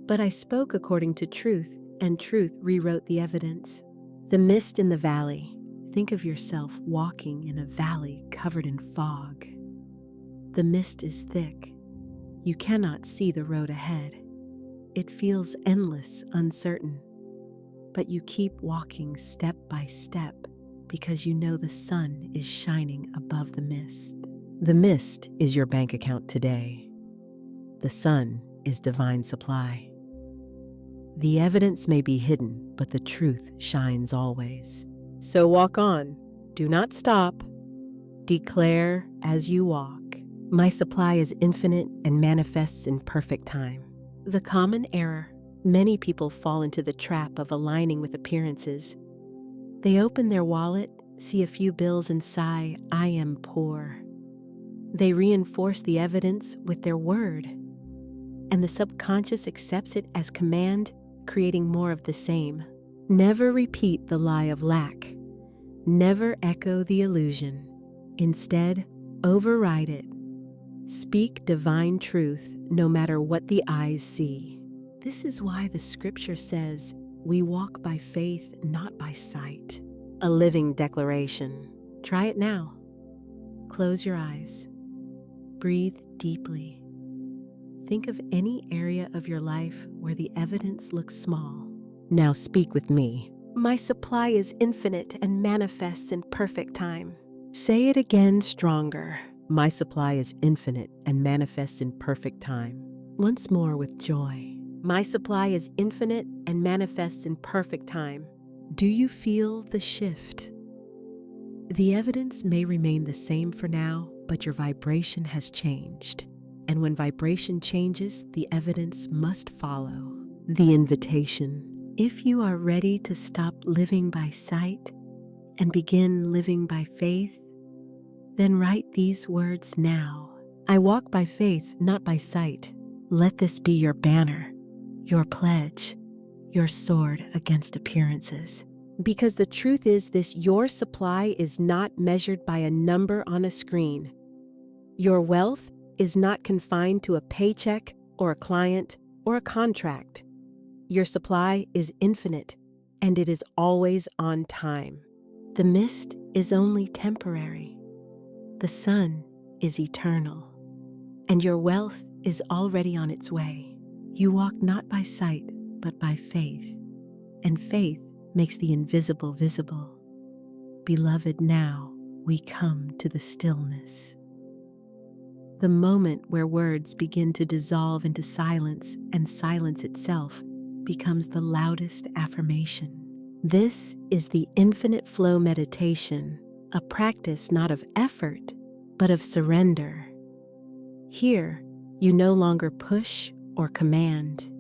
But I spoke according to truth, and truth rewrote the evidence." The mist in the valley. Think of yourself walking in a valley covered in fog. The mist is thick. You cannot see the road ahead. It feels endless, uncertain. But you keep walking step by step because you know the sun is shining above the mist. The mist is your bank account today. The sun is divine supply. The evidence may be hidden, but the truth shines always. So walk on. Do not stop. Declare as you walk. My supply is infinite and manifests in perfect time. The common error. Many people fall into the trap of aligning with appearances. They open their wallet, see a few bills and sigh, "I am poor." They reinforce the evidence with their word, and the subconscious accepts it as command, creating more of the same. Never repeat the lie of lack. Never echo the illusion. Instead, override it. Speak divine truth no matter what the eyes see. This is why the scripture says, "We walk by faith, not by sight." A living declaration. Try it now. Close your eyes. Breathe deeply. Think of any area of your life where the evidence looks small. Now speak with me. My supply is infinite and manifests in perfect time. Say it again stronger. My supply is infinite and manifests in perfect time. Once more with joy. My supply is infinite and manifests in perfect time. Do you feel the shift? The evidence may remain the same for now, but your vibration has changed. And when vibration changes, the evidence must follow. The invitation. If you are ready to stop living by sight and begin living by faith, then write these words now. I walk by faith, not by sight. Let this be your banner, your pledge, your sword against appearances. Because the truth is this, your supply is not measured by a number on a screen. Your wealth is not confined to a paycheck or a client or a contract. Your supply is infinite, and it is always on time. The mist is only temporary. The sun is eternal, and your wealth is already on its way. You walk not by sight, but by faith, and faith makes the invisible visible. Beloved, now we come to the stillness. The moment where words begin to dissolve into silence, and silence itself becomes the loudest affirmation. This is the infinite flow meditation, a practice not of effort, but of surrender. Here, you no longer push or command.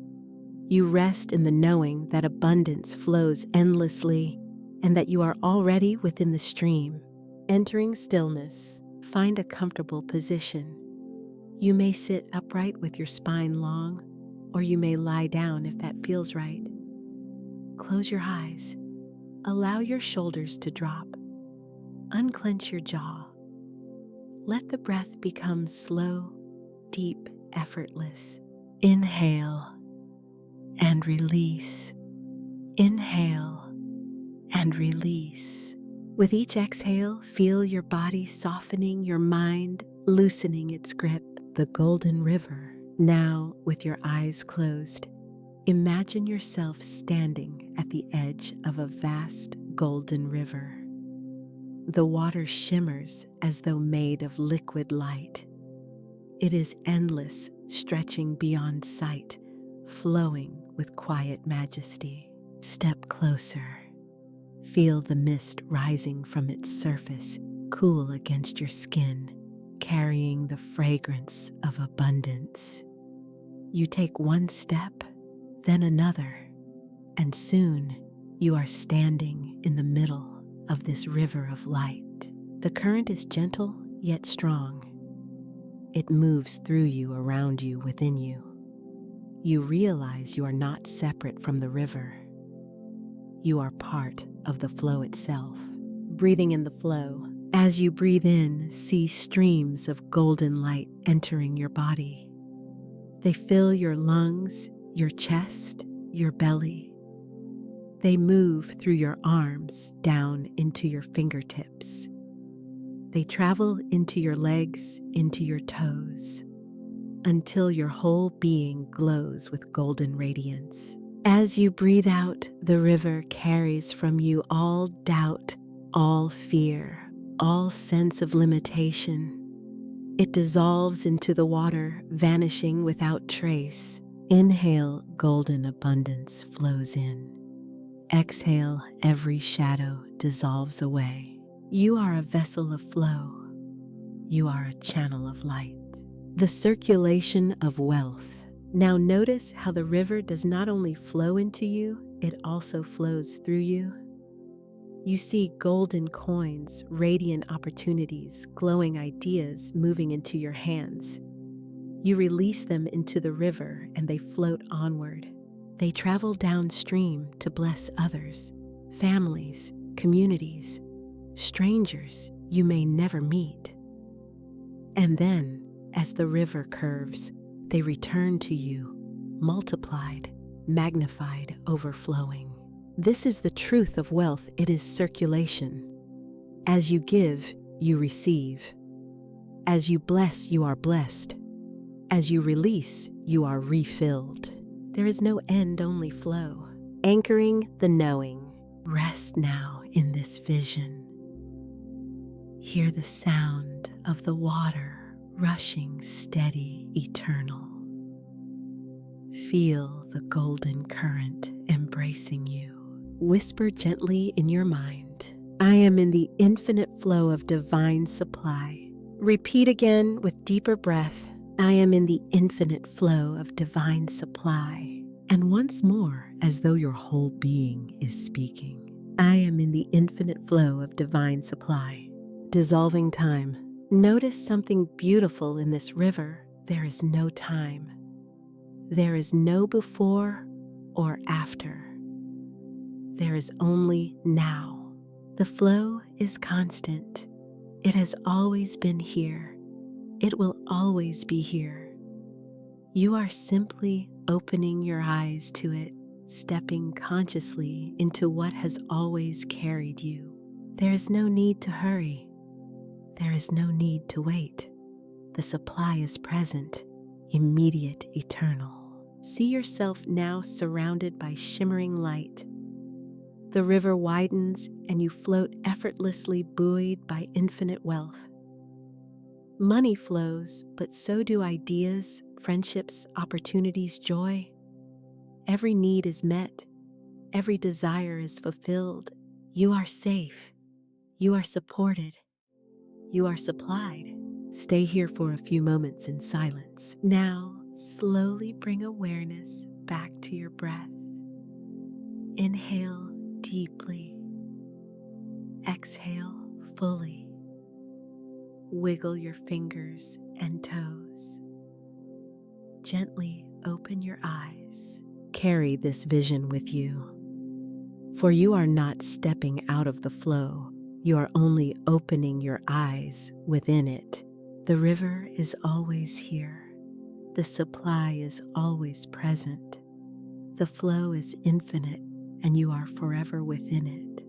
You rest in the knowing that abundance flows endlessly and that you are already within the stream. Entering stillness, find a comfortable position. You may sit upright with your spine long, or you may lie down if that feels right. Close your eyes. Allow your shoulders to drop. unclench your jaw. Let the breath become slow, deep, effortless. Inhale and release. Inhale and release. With each exhale, feel your body softening, your mind loosening its grip. The golden river. Now, with your eyes closed, imagine yourself standing at the edge of a vast golden river. The water shimmers as though made of liquid light. It is endless, stretching beyond sight, flowing with quiet majesty. Step closer. Feel the mist rising from its surface, cool against your skin, carrying the fragrance of abundance. You take one step, then another, and soon you are standing in the middle of this river of light. The current is gentle yet strong. It moves through you, around you, within you. You realize you are not separate from the river. You are part of the flow itself. Breathing in the flow. As you breathe in, see streams of golden light entering your body. They fill your lungs, your chest, your belly. They move through your arms down into your fingertips. They travel into your legs, into your toes, until your whole being glows with golden radiance. As you breathe out, the river carries from you all doubt, all fear, all sense of limitation. It dissolves into the water, vanishing without trace. Inhale, golden abundance flows in. Exhale, every shadow dissolves away. You are a vessel of flow. You are a channel of light. The circulation of wealth. Now notice how the river does not only flow into you, it also flows through you. You see golden coins, radiant opportunities, glowing ideas moving into your hands. You release them into the river and they float onward. They travel downstream to bless others, families, communities, strangers you may never meet. And then, as the river curves, they return to you, multiplied, magnified, overflowing. This is the truth of wealth. It is circulation. As you give, you receive. As you bless, you are blessed. As you release, you are refilled. There is no end, only flow. Anchoring the knowing. Rest now in this vision. Hear the sound of the water rushing steady, eternal. Feel the golden current embracing you. Whisper gently in your mind, I am in the infinite flow of divine supply. Repeat again with deeper breath, I am in the infinite flow of divine supply. And once more, as though your whole being is speaking, I am in the infinite flow of divine supply. Dissolving time. Notice something beautiful in this river. There is no time. There is no before or after. There is only now. The flow is constant. It has always been here. It will always be here. You are simply opening your eyes to it, stepping consciously into what has always carried you. There is no need to hurry. There is no need to wait. The supply is present, immediate, eternal. See yourself now surrounded by shimmering light. The river widens and you float effortlessly, buoyed by infinite wealth. Money flows, but so do ideas, friendships, opportunities, joy. Every need is met. Every desire is fulfilled. You are safe. You are supported. You are supplied. Stay here for a few moments in silence. Now, slowly bring awareness back to your breath. Inhale deeply. Exhale fully. Wiggle your fingers and toes. Gently open your eyes. Carry this vision with you. For you are not stepping out of the flow. You are only opening your eyes within it. The river is always here. The supply is always present. The flow is infinite, and you are forever within it.